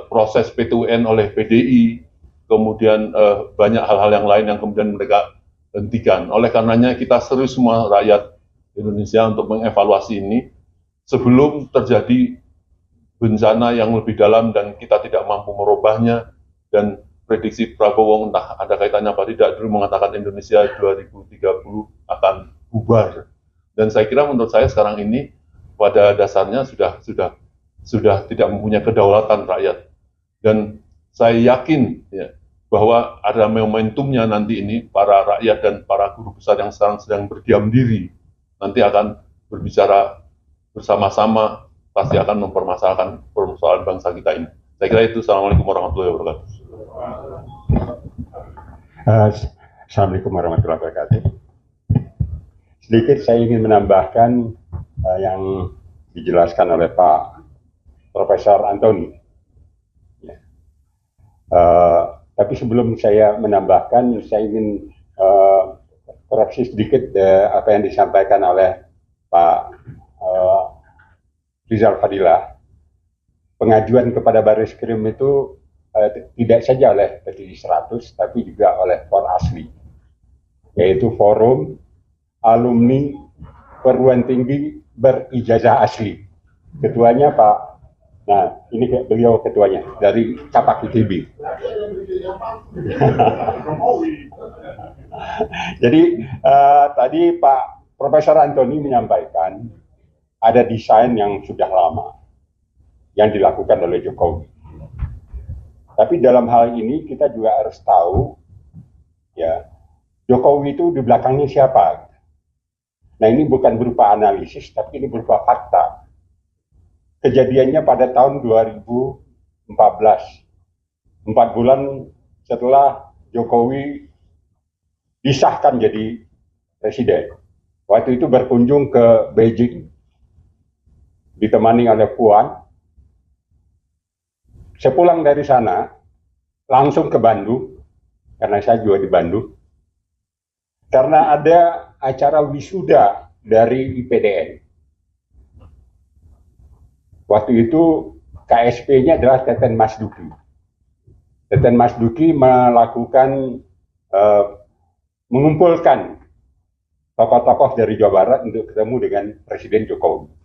proses P2N oleh PDI, kemudian banyak hal-hal yang lain yang kemudian mereka hentikan. Oleh karenanya kita seru semua rakyat Indonesia untuk mengevaluasi ini sebelum terjadi bencana yang lebih dalam dan kita tidak mampu merubahnya, dan prediksi Prabowo entah ada kaitannya apa tidak, dulu mengatakan Indonesia 2030 akan bubar. Dan saya kira menurut saya sekarang ini pada dasarnya sudah tidak mempunyai kedaulatan rakyat. Dan saya yakin ya, bahwa ada momentumnya nanti ini, para rakyat dan para guru besar yang sekarang sedang berdiam diri nanti akan berbicara bersama-sama, pasti akan mempermasalahkan persoalan bangsa kita ini. Saya kira itu. Assalamualaikum warahmatullahi wabarakatuh. Assalamualaikum warahmatullahi wabarakatuh. Sedikit saya ingin menambahkan yang dijelaskan oleh Pak Profesor Antoni. Ya. Tapi sebelum saya menambahkan, saya ingin koreksi sedikit apa yang disampaikan oleh Pak Rizal Fadilah. Pengajuan kepada Baris-Krim itu tidak saja oleh petisi 100, tapi juga oleh FOR ASLI, yaitu Forum Alumni Perguruan Tinggi Berijazah Asli. Ketuanya Pak, nah ini beliau ketuanya dari Capak ITB. Jadi tadi Pak Profesor Antoni menyampaikan ada desain yang sudah lama yang dilakukan oleh Jokowi. Tapi dalam hal ini kita juga harus tahu, ya, Jokowi itu di belakangnya siapa. Nah, ini bukan berupa analisis, tapi ini berupa fakta. Kejadiannya pada tahun 2014, 4 bulan setelah Jokowi disahkan jadi presiden. Waktu itu berkunjung ke Beijing, ditemani oleh Puan. Sepulang dari sana, langsung ke Bandung, karena saya juga di Bandung, karena ada acara wisuda dari IPDN. Waktu itu KSP-nya adalah Teten Mas Duki. Teten Mas Duki melakukan, mengumpulkan tokoh-tokoh dari Jawa Barat untuk ketemu dengan Presiden Jokowi.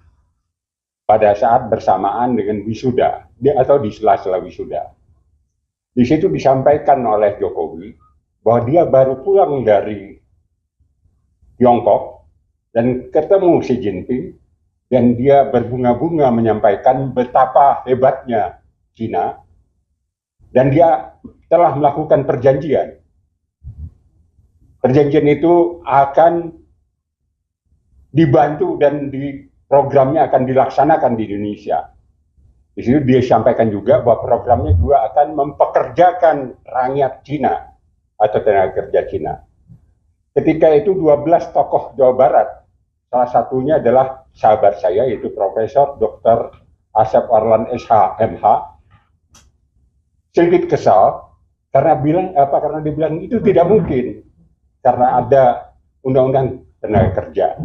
Pada saat bersamaan dengan wisuda, atau di sela-sela wisuda. Di situ disampaikan oleh Jokowi bahwa dia baru pulang dari Tiongkok dan ketemu Xi Jinping, dan dia berbunga-bunga menyampaikan betapa hebatnya Cina, dan dia telah melakukan perjanjian. Perjanjian itu akan dibantu dan programnya akan dilaksanakan di Indonesia. Di situ dia sampaikan juga bahwa programnya juga akan mempekerjakan rakyat Cina atau tenaga kerja Cina. Ketika itu 12 tokoh Jawa Barat, salah satunya adalah sahabat saya, yaitu Profesor Dr. Asep Orlan SH MH, sedikit kesal karena dia bilang itu tidak mungkin karena ada undang-undang tenaga kerja.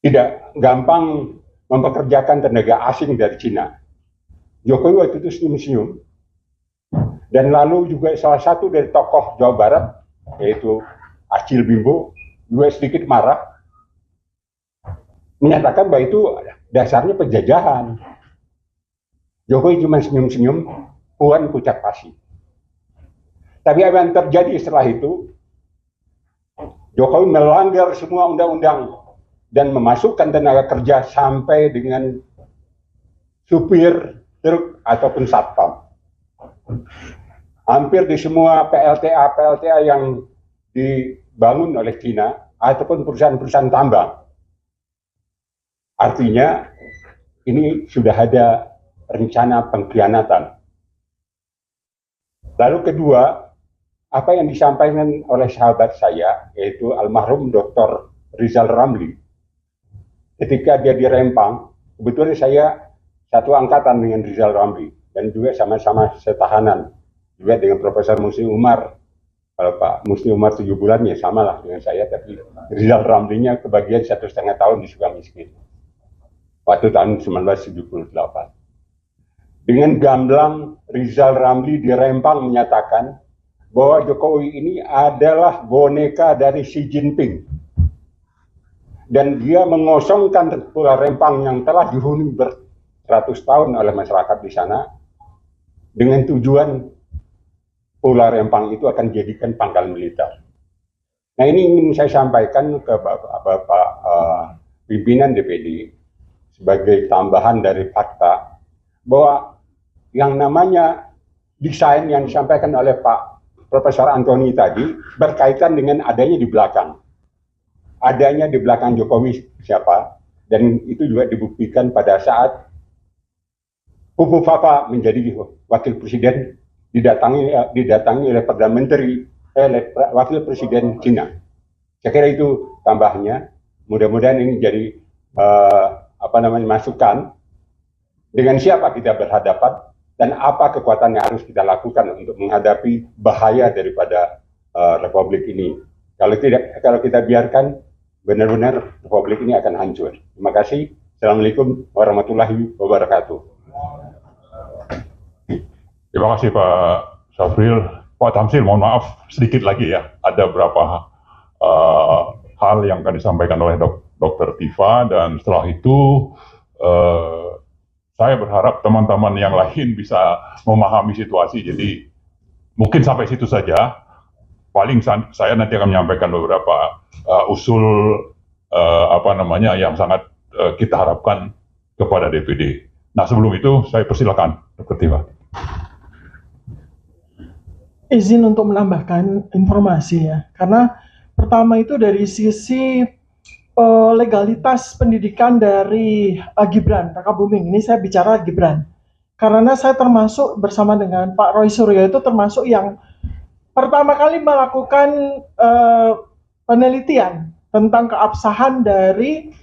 Tidak gampang mempekerjakan tenaga asing dari Cina. Jokowi waktu itu senyum-senyum. Dan lalu juga salah satu dari tokoh Jawa Barat, yaitu Acil Bimbo, juga sedikit marah, menyatakan bahwa itu dasarnya penjajahan. Jokowi cuma senyum-senyum, Puan pucat pasi. Tapi apa yang terjadi setelah itu, Jokowi melanggar semua undang-undang dan memasukkan tenaga kerja sampai dengan supir truk ataupun satpam. Hampir di semua PLTA yang dibangun oleh Cina ataupun perusahaan-perusahaan tambang. Artinya ini sudah ada rencana pengkhianatan. Lalu kedua, apa yang disampaikan oleh sahabat saya, yaitu almarhum Dr. Rizal Ramli, ketika dia di Rempang, kebetulan saya satu angkatan dengan Rizal Ramli dan juga sama-sama setahanan juga dengan Profesor Musni Umar. Kalau Pak Musni Umar 7 bulan ya sama lah dengan saya, tapi Rizal Ramlinya kebagian 1,5 tahun di Sukamiskin waktu tahun 1978. Dengan gamblang Rizal Ramli di Rempang menyatakan bahwa Jokowi ini adalah boneka dari Xi Jinping. Dan dia mengosongkan Pulau Rempang yang telah dihuni beratus tahun oleh masyarakat di sana dengan tujuan Pulau Rempang itu akan dijadikan pangkal militer. Nah, ini ingin saya sampaikan ke Bapak pimpinan DPD sebagai tambahan dari fakta bahwa yang namanya desain yang disampaikan oleh Pak Profesor Antoni tadi berkaitan dengan adanya di belakang. Adanya di belakang Jokowi siapa, dan itu juga dibuktikan pada saat Fufu Fafa menjadi wakil presiden didatangi oleh Perdana Menteri wakil presiden Cina. Saya kira itu tambahnya. Mudah-mudahan ini jadi masukan dengan siapa kita berhadapan dan apa kekuatan yang harus kita lakukan untuk menghadapi bahaya daripada republik ini. Kalau kita biarkan, benar-benar republik ini akan hancur. Terima kasih. Assalamualaikum warahmatullahi wabarakatuh. Terima kasih Pak Syafril. Pak Tamsil, mohon maaf sedikit lagi ya. Ada beberapa hal yang akan disampaikan oleh Dr. Tifa, dan setelah itu saya berharap teman-teman yang lain bisa memahami situasi. Jadi mungkin sampai situ saja. Paling saya nanti akan menyampaikan beberapa usul yang sangat kita harapkan kepada DPD. Nah, sebelum itu saya persilakan Dr. Tima. Izin untuk menambahkan informasi ya, karena pertama itu dari sisi legalitas pendidikan dari Gibran Rakabuming. Ini saya bicara Gibran, karena saya termasuk bersama dengan Pak Roy Suryo itu termasuk yang pertama kali melakukan penelitian tentang keabsahan dari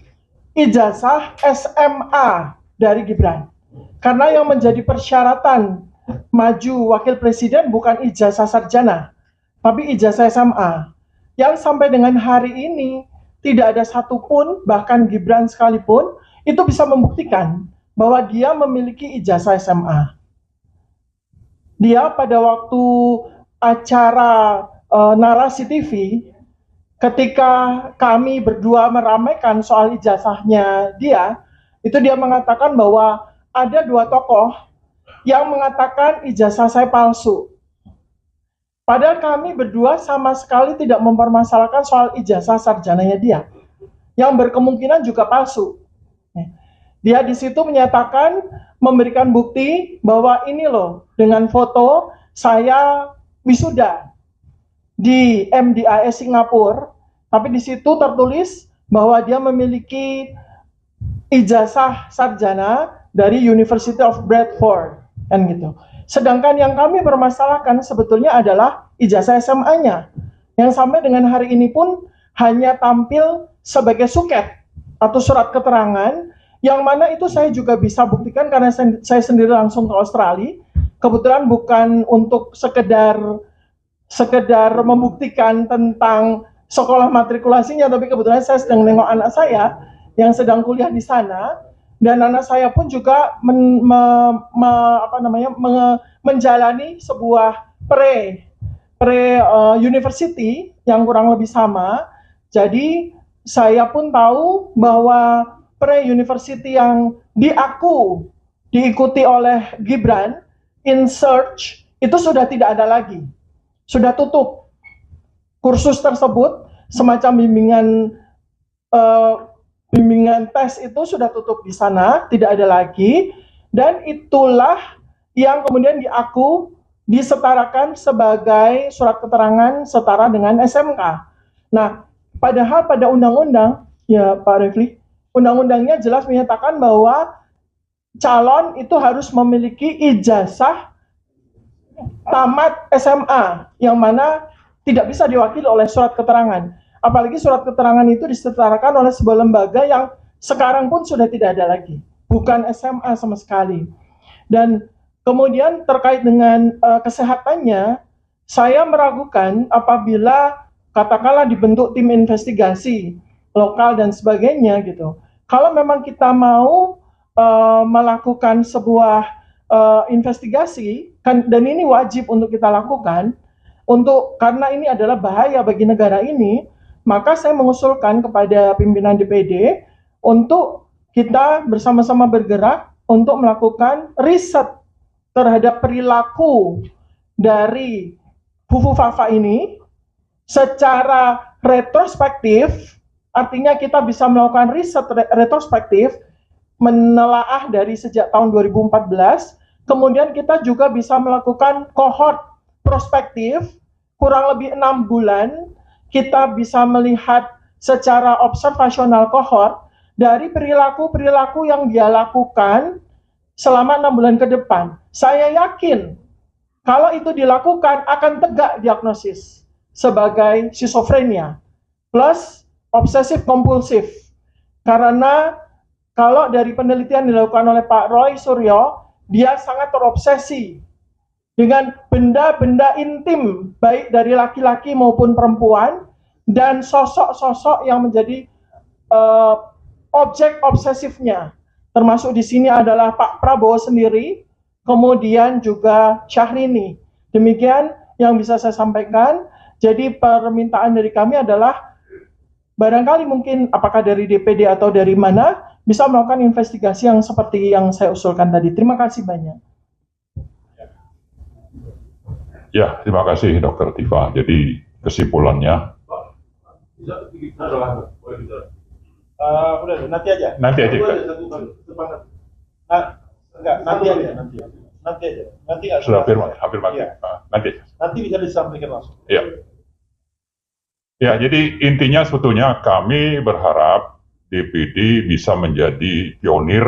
ijazah SMA dari Gibran. Karena yang menjadi persyaratan maju wakil presiden bukan ijazah sarjana, tapi ijazah SMA. Yang sampai dengan hari ini tidak ada satupun, bahkan Gibran sekalipun, itu bisa membuktikan bahwa dia memiliki ijazah SMA. Dia pada waktu acara Narasi TV, ketika kami berdua meramaikan soal ijazahnya dia, itu dia mengatakan bahwa ada dua tokoh yang mengatakan ijazah saya palsu. Padahal kami berdua sama sekali tidak mempermasalahkan soal ijazah sarjananya dia, yang berkemungkinan juga palsu. Dia di situ menyatakan, memberikan bukti bahwa ini loh, dengan foto saya wisuda di MDIS Singapura, tapi di situ tertulis bahwa dia memiliki ijazah sarjana dari University of Bradford, kan gitu. Sedangkan yang kami permasalahkan sebetulnya adalah ijazah SMA-nya, yang sampai dengan hari ini pun hanya tampil sebagai suket atau surat keterangan, yang mana itu saya juga bisa buktikan karena saya sendiri langsung ke Australia. Kebetulan bukan untuk sekedar membuktikan tentang sekolah matrikulasinya, tapi kebetulan saya sedang menengok anak saya yang sedang kuliah di sana. Dan anak saya pun juga menjalani sebuah pre-university yang kurang lebih sama. Jadi saya pun tahu bahwa pre-university yang diikuti oleh Gibran, in search, itu sudah tidak ada lagi. Sudah tutup. Kursus tersebut, semacam bimbingan tes itu sudah tutup di sana, tidak ada lagi, dan itulah yang kemudian disetarakan sebagai surat keterangan setara dengan SMK. Nah, padahal pada undang-undang, ya Pak Refli, undang-undangnya jelas menyatakan bahwa calon itu harus memiliki ijazah tamat SMA, yang mana tidak bisa diwakili oleh surat keterangan. Apalagi surat keterangan itu disetarakan oleh sebuah lembaga yang sekarang pun sudah tidak ada lagi, bukan SMA sama sekali. Dan kemudian terkait dengan kesehatannya, saya meragukan apabila katakanlah dibentuk tim investigasi lokal dan sebagainya gitu. Kalau memang kita mau melakukan sebuah investigasi, dan ini wajib untuk kita lakukan, karena ini adalah bahaya bagi negara ini, maka saya mengusulkan kepada pimpinan DPD untuk kita bersama-sama bergerak untuk melakukan riset terhadap perilaku dari Fufufafa ini secara retrospektif. Artinya kita bisa melakukan riset retrospektif, menelaah dari sejak tahun 2014, kemudian kita juga bisa melakukan kohort prospektif, kurang lebih 6 bulan, kita bisa melihat secara observasional kohort dari perilaku-perilaku yang dia lakukan selama 6 bulan ke depan. Saya yakin kalau itu dilakukan akan tegak diagnosis sebagai skizofrenia plus obsesif kompulsif. Karena kalau dari penelitian dilakukan oleh Pak Roy Suryo, dia sangat terobsesi dengan benda-benda intim, baik dari laki-laki maupun perempuan, dan sosok-sosok yang menjadi objek obsesifnya. Termasuk di sini adalah Pak Prabowo sendiri, kemudian juga Syahrini. Demikian yang bisa saya sampaikan. Jadi permintaan dari kami adalah, barangkali mungkin apakah dari DPD atau dari mana, bisa melakukan investigasi yang seperti yang saya usulkan tadi. Terima kasih banyak. Ya, terima kasih Dr. Tifa. Jadi kesimpulannya, udah, nanti aja. nanti aja. Nanti aja. Nanti nggak Sudah afirmatif. Iya. Nanti. Nanti bisa disampaikan langsung. Ya. Ya, jadi intinya sebetulnya kami berharap DPD bisa menjadi pionir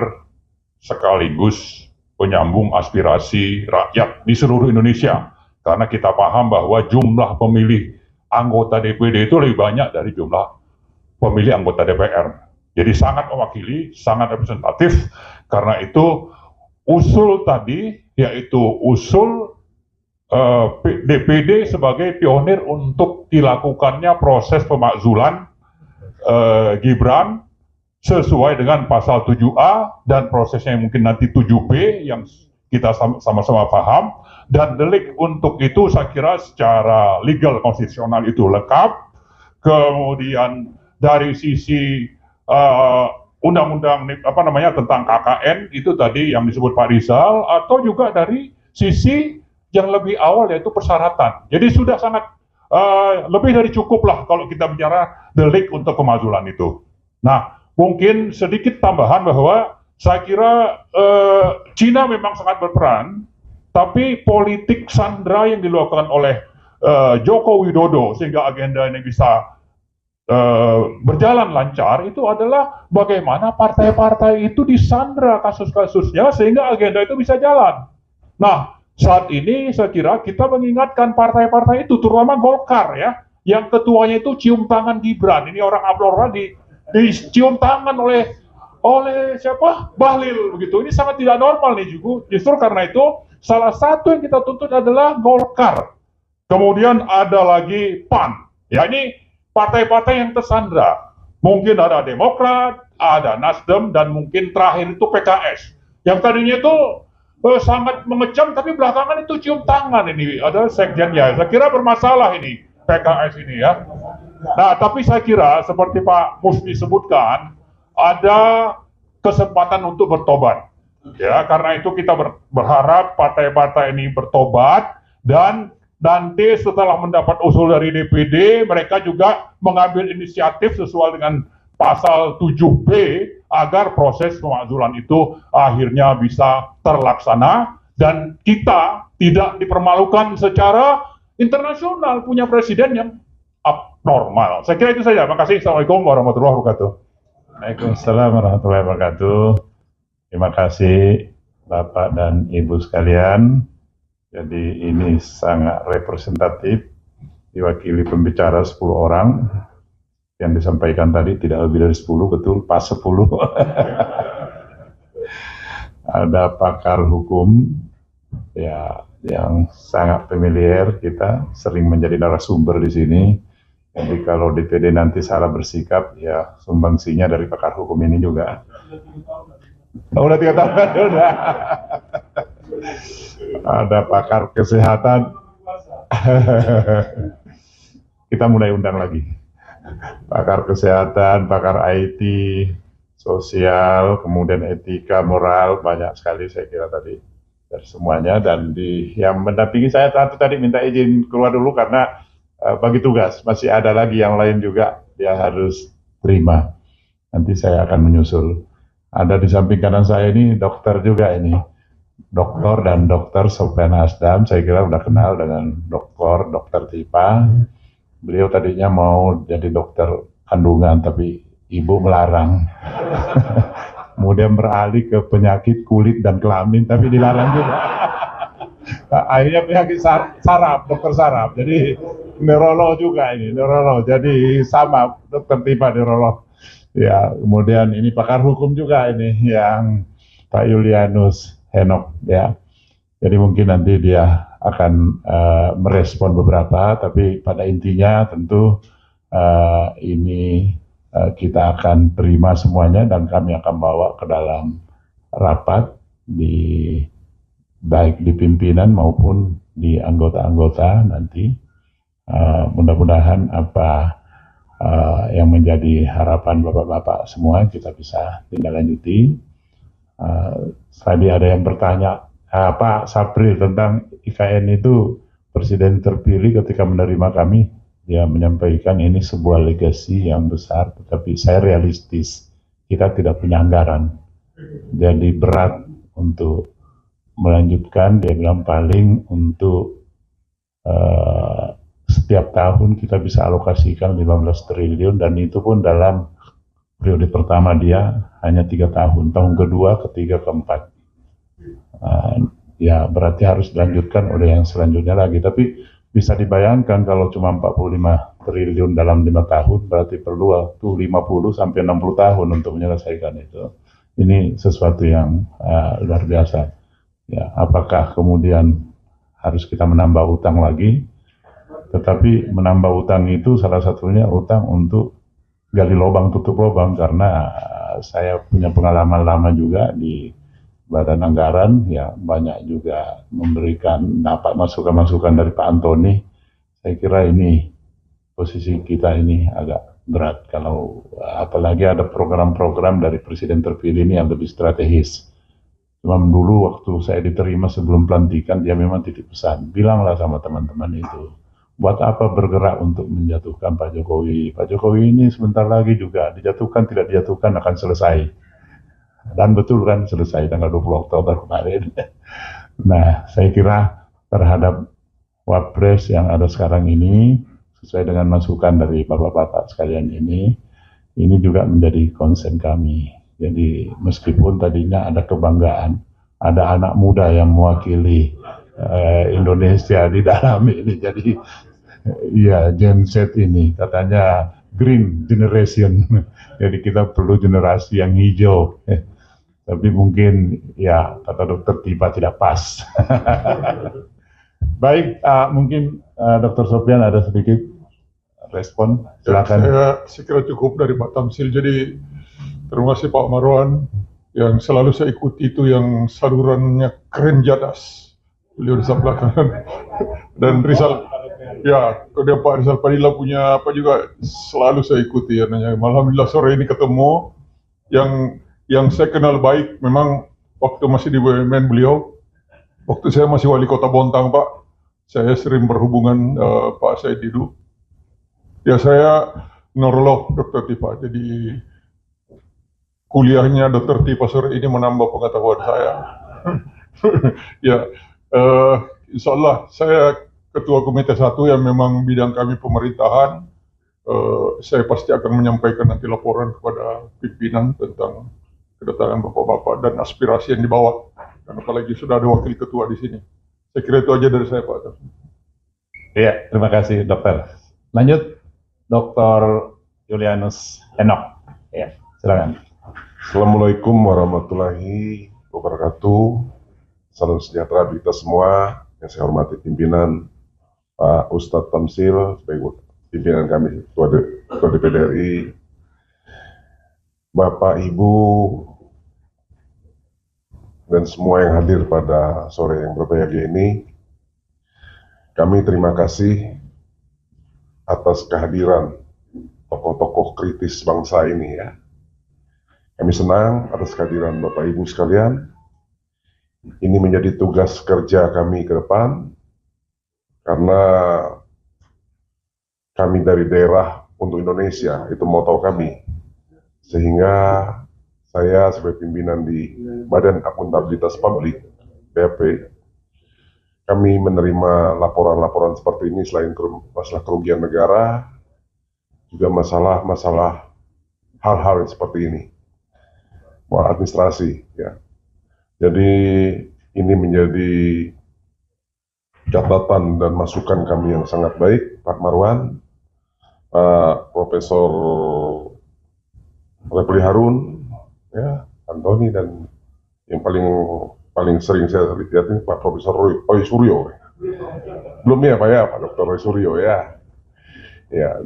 sekaligus penyambung aspirasi rakyat di seluruh Indonesia. Karena kita paham bahwa jumlah pemilih anggota DPD itu lebih banyak dari jumlah pemilih anggota DPR. Jadi sangat mewakili, sangat representatif. Karena itu usul tadi, yaitu usul DPD sebagai pionir untuk dilakukannya proses pemakzulan Gibran sesuai dengan pasal 7A dan prosesnya mungkin nanti 7B yang kita sama-sama paham, dan delik untuk itu saya kira secara legal konstitusional itu lengkap. Kemudian dari sisi undang-undang tentang KKN itu tadi yang disebut Pak Rizal, atau juga dari sisi yang lebih awal yaitu persyaratan. Jadi sudah sangat lebih dari cukup lah kalau kita bicara delik untuk pemakzulan itu. Nah, mungkin sedikit tambahan bahwa saya kira Cina memang sangat berperan, tapi politik sandra yang dilakukan oleh Joko Widodo sehingga agenda ini bisa berjalan lancar itu adalah bagaimana partai-partai itu disandra kasus-kasusnya sehingga agenda itu bisa jalan. Nah, saat ini saya kira kita mengingatkan partai-partai itu, terutama Golkar ya, yang ketuanya itu cium tangan Gibran. Ini orang Abdurrahman dicium tangan oleh siapa? Bahlil begitu. Ini sangat tidak normal nih juga. Justru karena itu salah satu yang kita tuntut adalah Golkar. Kemudian ada lagi PAN. Ya, ini partai-partai yang tersandra. Mungkin ada Demokrat, ada Nasdem, dan mungkin terakhir itu PKS. Yang tadinya itu sangat mengecam, tapi belakangan itu cium tangan ini. Ada sekjennya. Saya kira bermasalah ini PKS ini ya. Nah, tapi saya kira seperti Pak Musni sebutkan, ada kesempatan untuk bertobat. Ya, karena itu kita berharap partai-partai ini bertobat, dan nanti setelah mendapat usul dari DPD, mereka juga mengambil inisiatif sesuai dengan pasal 7B agar proses pemakzulan itu akhirnya bisa terlaksana dan kita tidak dipermalukan secara internasional punya presiden yang abnormal. Saya kira itu saja. Terima kasih. Assalamualaikum warahmatullahi wabarakatuh. Waalaikumsalam warahmatullahi wabarakatuh. Terima kasih Bapak dan Ibu sekalian. Jadi ini sangat representatif, diwakili pembicara 10 orang. Yang disampaikan tadi tidak lebih dari 10, betul, pas 10. Ada pakar hukum ya yang sangat familiar, kita sering menjadi narasumber di sini. Jadi kalau DPD nanti salah bersikap, ya sumbangsinya dari pakar hukum ini juga. Oh, udah 3 tahun, udah. Ada pakar kesehatan. Kita mulai undang lagi. Pakar kesehatan, pakar IT, sosial, kemudian etika, moral, banyak sekali saya kira tadi dari semuanya. Dan yang mendampingi saya tadi minta izin keluar dulu karena bagi tugas, masih ada lagi yang lain juga dia harus terima. Nanti saya akan menyusul. Ada di samping kanan saya ini dokter juga ini, dokter dan dokter Sofyan Hasdam. Saya kira udah kenal dengan dokter Tifa. Beliau tadinya mau jadi dokter kandungan, tapi ibu melarang. Kemudian beralih ke penyakit kulit dan kelamin, tapi dilarang juga. Akhirnya penyakit saraf, dokter saraf. Jadi neurolog juga ini, neurolog. Jadi sama dokter Tifa neurolog. Ya, kemudian ini pakar hukum juga ini yang Pak Julianus Henok ya. Jadi mungkin nanti dia akan merespon beberapa, tapi pada intinya tentu ini kita akan terima semuanya dan kami akan bawa ke dalam rapat baik di pimpinan maupun di anggota-anggota nanti. Mudah-mudahan apa yang menjadi harapan bapak-bapak semua kita bisa tindak lanjuti. Tadi ada yang bertanya, Pak Sapri tentang IKN itu presiden terpilih ketika menerima kami, dia menyampaikan ini sebuah legasi yang besar, tetapi saya realistis, kita tidak punya anggaran, jadi berat untuk melanjutkan. Dia bilang paling untuk setiap tahun kita bisa alokasikan 15 triliun dan itu pun dalam periode pertama dia hanya 3 tahun, tahun kedua, ketiga, keempat. Ya berarti harus dilanjutkan oleh yang selanjutnya lagi. Tapi bisa dibayangkan kalau cuma 45 triliun dalam 5 tahun, berarti perlu waktu 50 sampai 60 tahun untuk menyelesaikan itu. Ini sesuatu yang luar biasa. Ya, apakah kemudian harus kita menambah utang lagi? Tetapi menambah utang itu salah satunya utang untuk gali lubang tutup lubang, karena saya punya pengalaman lama juga di Badan Anggaran, ya banyak juga memberikan dapat masukan-masukan dari Pak Antoni. Saya kira ini posisi kita ini agak berat kalau apalagi ada program-program dari presiden terpilih ini yang lebih strategis. Cuma dulu waktu saya diterima sebelum pelantikan dia memang titip pesan, bilanglah sama teman-teman itu, buat apa bergerak untuk menjatuhkan Pak Jokowi? Pak Jokowi ini sebentar lagi juga dijatuhkan, tidak dijatuhkan akan selesai. Dan betul kan selesai tanggal 20 Oktober kemarin. Nah, saya kira terhadap Wapres yang ada sekarang ini, sesuai dengan masukan dari bapak-bapak sekalian ini juga menjadi concern kami. Jadi meskipun tadinya ada kebanggaan, ada anak muda yang mewakili Indonesia di dalam ini. Jadi ya Gen Z ini katanya green generation. Jadi kita perlu generasi yang hijau. Tapi mungkin ya kata dokter Tipa tidak pas. Baik, mungkin Dr. Sofyan ada sedikit respon. Silakan. Saya kira cukup dari Pak Tamsil. Jadi terima kasih Pak Marwan yang selalu saya ikuti itu, yang salurannya keren jadas. Beliau di sebelah kanan. Dan Rizal, ya, kemudian Pak Rizal Padilla punya apa juga selalu saya ikuti. Ya, alhamdulillah sore ini ketemu yang saya kenal baik memang waktu masih di BUMN beliau. Waktu saya masih wali kota Bontang, Pak, saya sering berhubungan Pak Said Didu. Ya, saya neurolog Dr. Tipa, jadi kuliahnya Dr. Tipa sore ini menambah pengetahuan saya. Ya, insya Allah saya Ketua Komite 1 yang memang bidang kami pemerintahan. Saya pasti akan menyampaikan nanti laporan kepada pimpinan tentang kedatangan bapak-bapak dan aspirasi yang dibawa. Dan apalagi sudah ada wakil ketua di sini. Saya kira itu aja dari saya, Pak. Iya, terima kasih dokter. Lanjut, Dr. Julianus Henok. Ya, silakan. Assalamualaikum warahmatullahi wabarakatuh. Salam sejahtera bagi kita semua. Yang saya hormati pimpinan Pak Ustadz Tamsil sebagai pimpinan kami Ketua DPD RI, Bapak Ibu dan semua yang hadir pada sore yang berbahagia ini. Kami terima kasih atas kehadiran tokoh-tokoh kritis bangsa ini ya. Kami senang atas kehadiran Bapak Ibu sekalian. Ini menjadi tugas kerja kami ke depan, karena kami dari daerah untuk Indonesia, itu moto kami. Sehingga saya sebagai pimpinan di Badan Akuntabilitas Publik, BAP, kami menerima laporan-laporan seperti ini selain masalah kerugian negara, juga masalah hal-hal yang seperti ini. Administrasi, ya. Jadi ini menjadi catatan dan masukan kami yang sangat baik, Pak Marwan, Pak Profesor Refli Harun, ya, Antoni, dan yang paling sering saya lihat ini Pak Profesor Roy Suryo. Belum ya Pak ya, Pak Dr. Roy Suryo ya. Ya,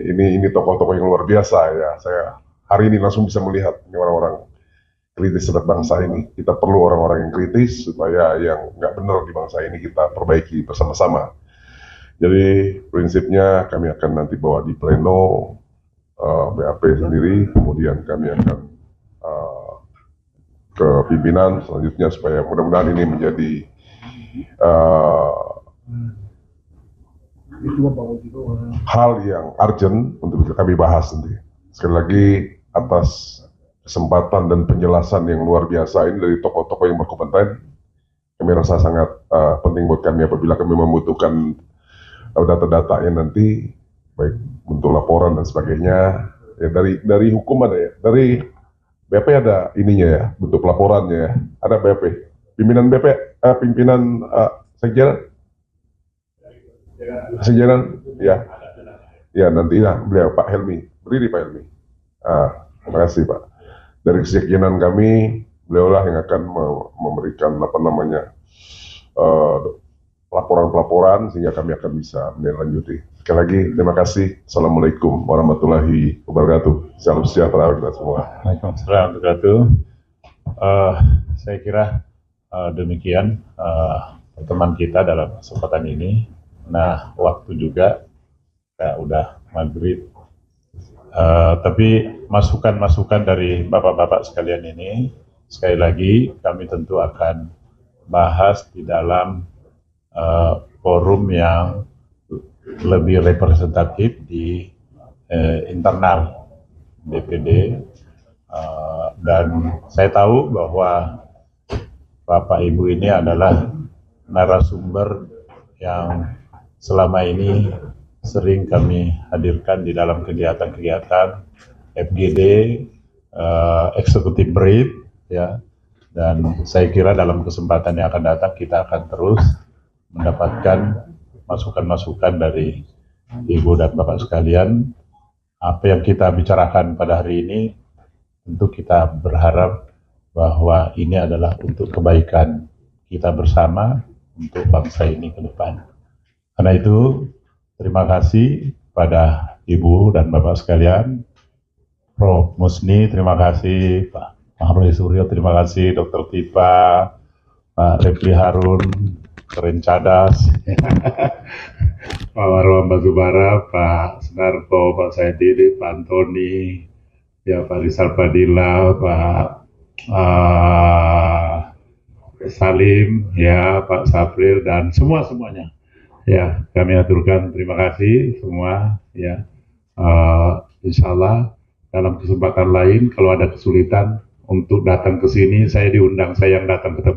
ini tokoh-tokoh yang luar biasa ya. Saya hari ini langsung bisa melihat ini orang-orang kritis terhadap bangsa ini. Kita perlu orang-orang yang kritis supaya yang nggak benar di bangsa ini kita perbaiki bersama-sama. Jadi prinsipnya kami akan nanti bawa di pleno BAP sendiri, kemudian kami akan ke pimpinan selanjutnya supaya mudah-mudahan ini menjadi hal yang urgent untuk bisa kami bahas nanti. Sekali lagi atas kesempatan dan penjelasan yang luar biasa ini dari tokoh-tokoh yang berkompeten, kami rasa sangat penting buat kami apabila kami membutuhkan data-data yang nanti, baik bentuk laporan dan sebagainya. Ya, dari hukum ada ya, dari BP ada ininya ya, bentuk laporannya ya, ada BP. Pimpinan BP, pimpinan sejajaran, ya nanti ya beliau Pak Helmi, berdiri Pak Helmi. Terima kasih Pak. Dari kesekjenan kami, beliaulah yang akan memberikan laporan-laporan sehingga kami akan bisa menindaklanjuti. Sekali lagi terima kasih. Assalamualaikum warahmatullahi wabarakatuh. Salam sejahtera kita semua. Waalaikumsalam warahmatullahi wabarakatuh. Saya kira demikian pertemuan kita dalam kesempatan ini. Nah, waktu juga udah maghrib. Tapi masukan-masukan dari bapak-bapak sekalian ini, sekali lagi kami tentu akan bahas di dalam forum yang lebih representatif di internal DPD, dan saya tahu bahwa Bapak Ibu ini adalah narasumber yang selama ini sering kami hadirkan di dalam kegiatan-kegiatan FGD, Executive Brief, ya. Dan saya kira dalam kesempatan yang akan datang kita akan terus mendapatkan masukan-masukan dari Ibu dan Bapak sekalian. Apa yang kita bicarakan pada hari ini, tentu kita berharap bahwa ini adalah untuk kebaikan kita bersama, untuk bangsa ini ke depan. Karena itu, terima kasih pada Ibu dan Bapak sekalian. Prof. Musni, terima kasih. Pak Roy Suryo, terima kasih. Dr. Tipa, Pak Refli Harun, keren cadas. Pak Warwan Batubara, Pak Sunarto, Pak Saidi, Pak Antoni, ya Pak Rizal Padilla, Pak Salim, ya Pak Sapril, dan semuanya. Ya, kami aturkan terima kasih semua. Ya, insya Allah dalam kesempatan lain kalau ada kesulitan untuk datang ke sini, saya diundang, saya yang datang ke tempat.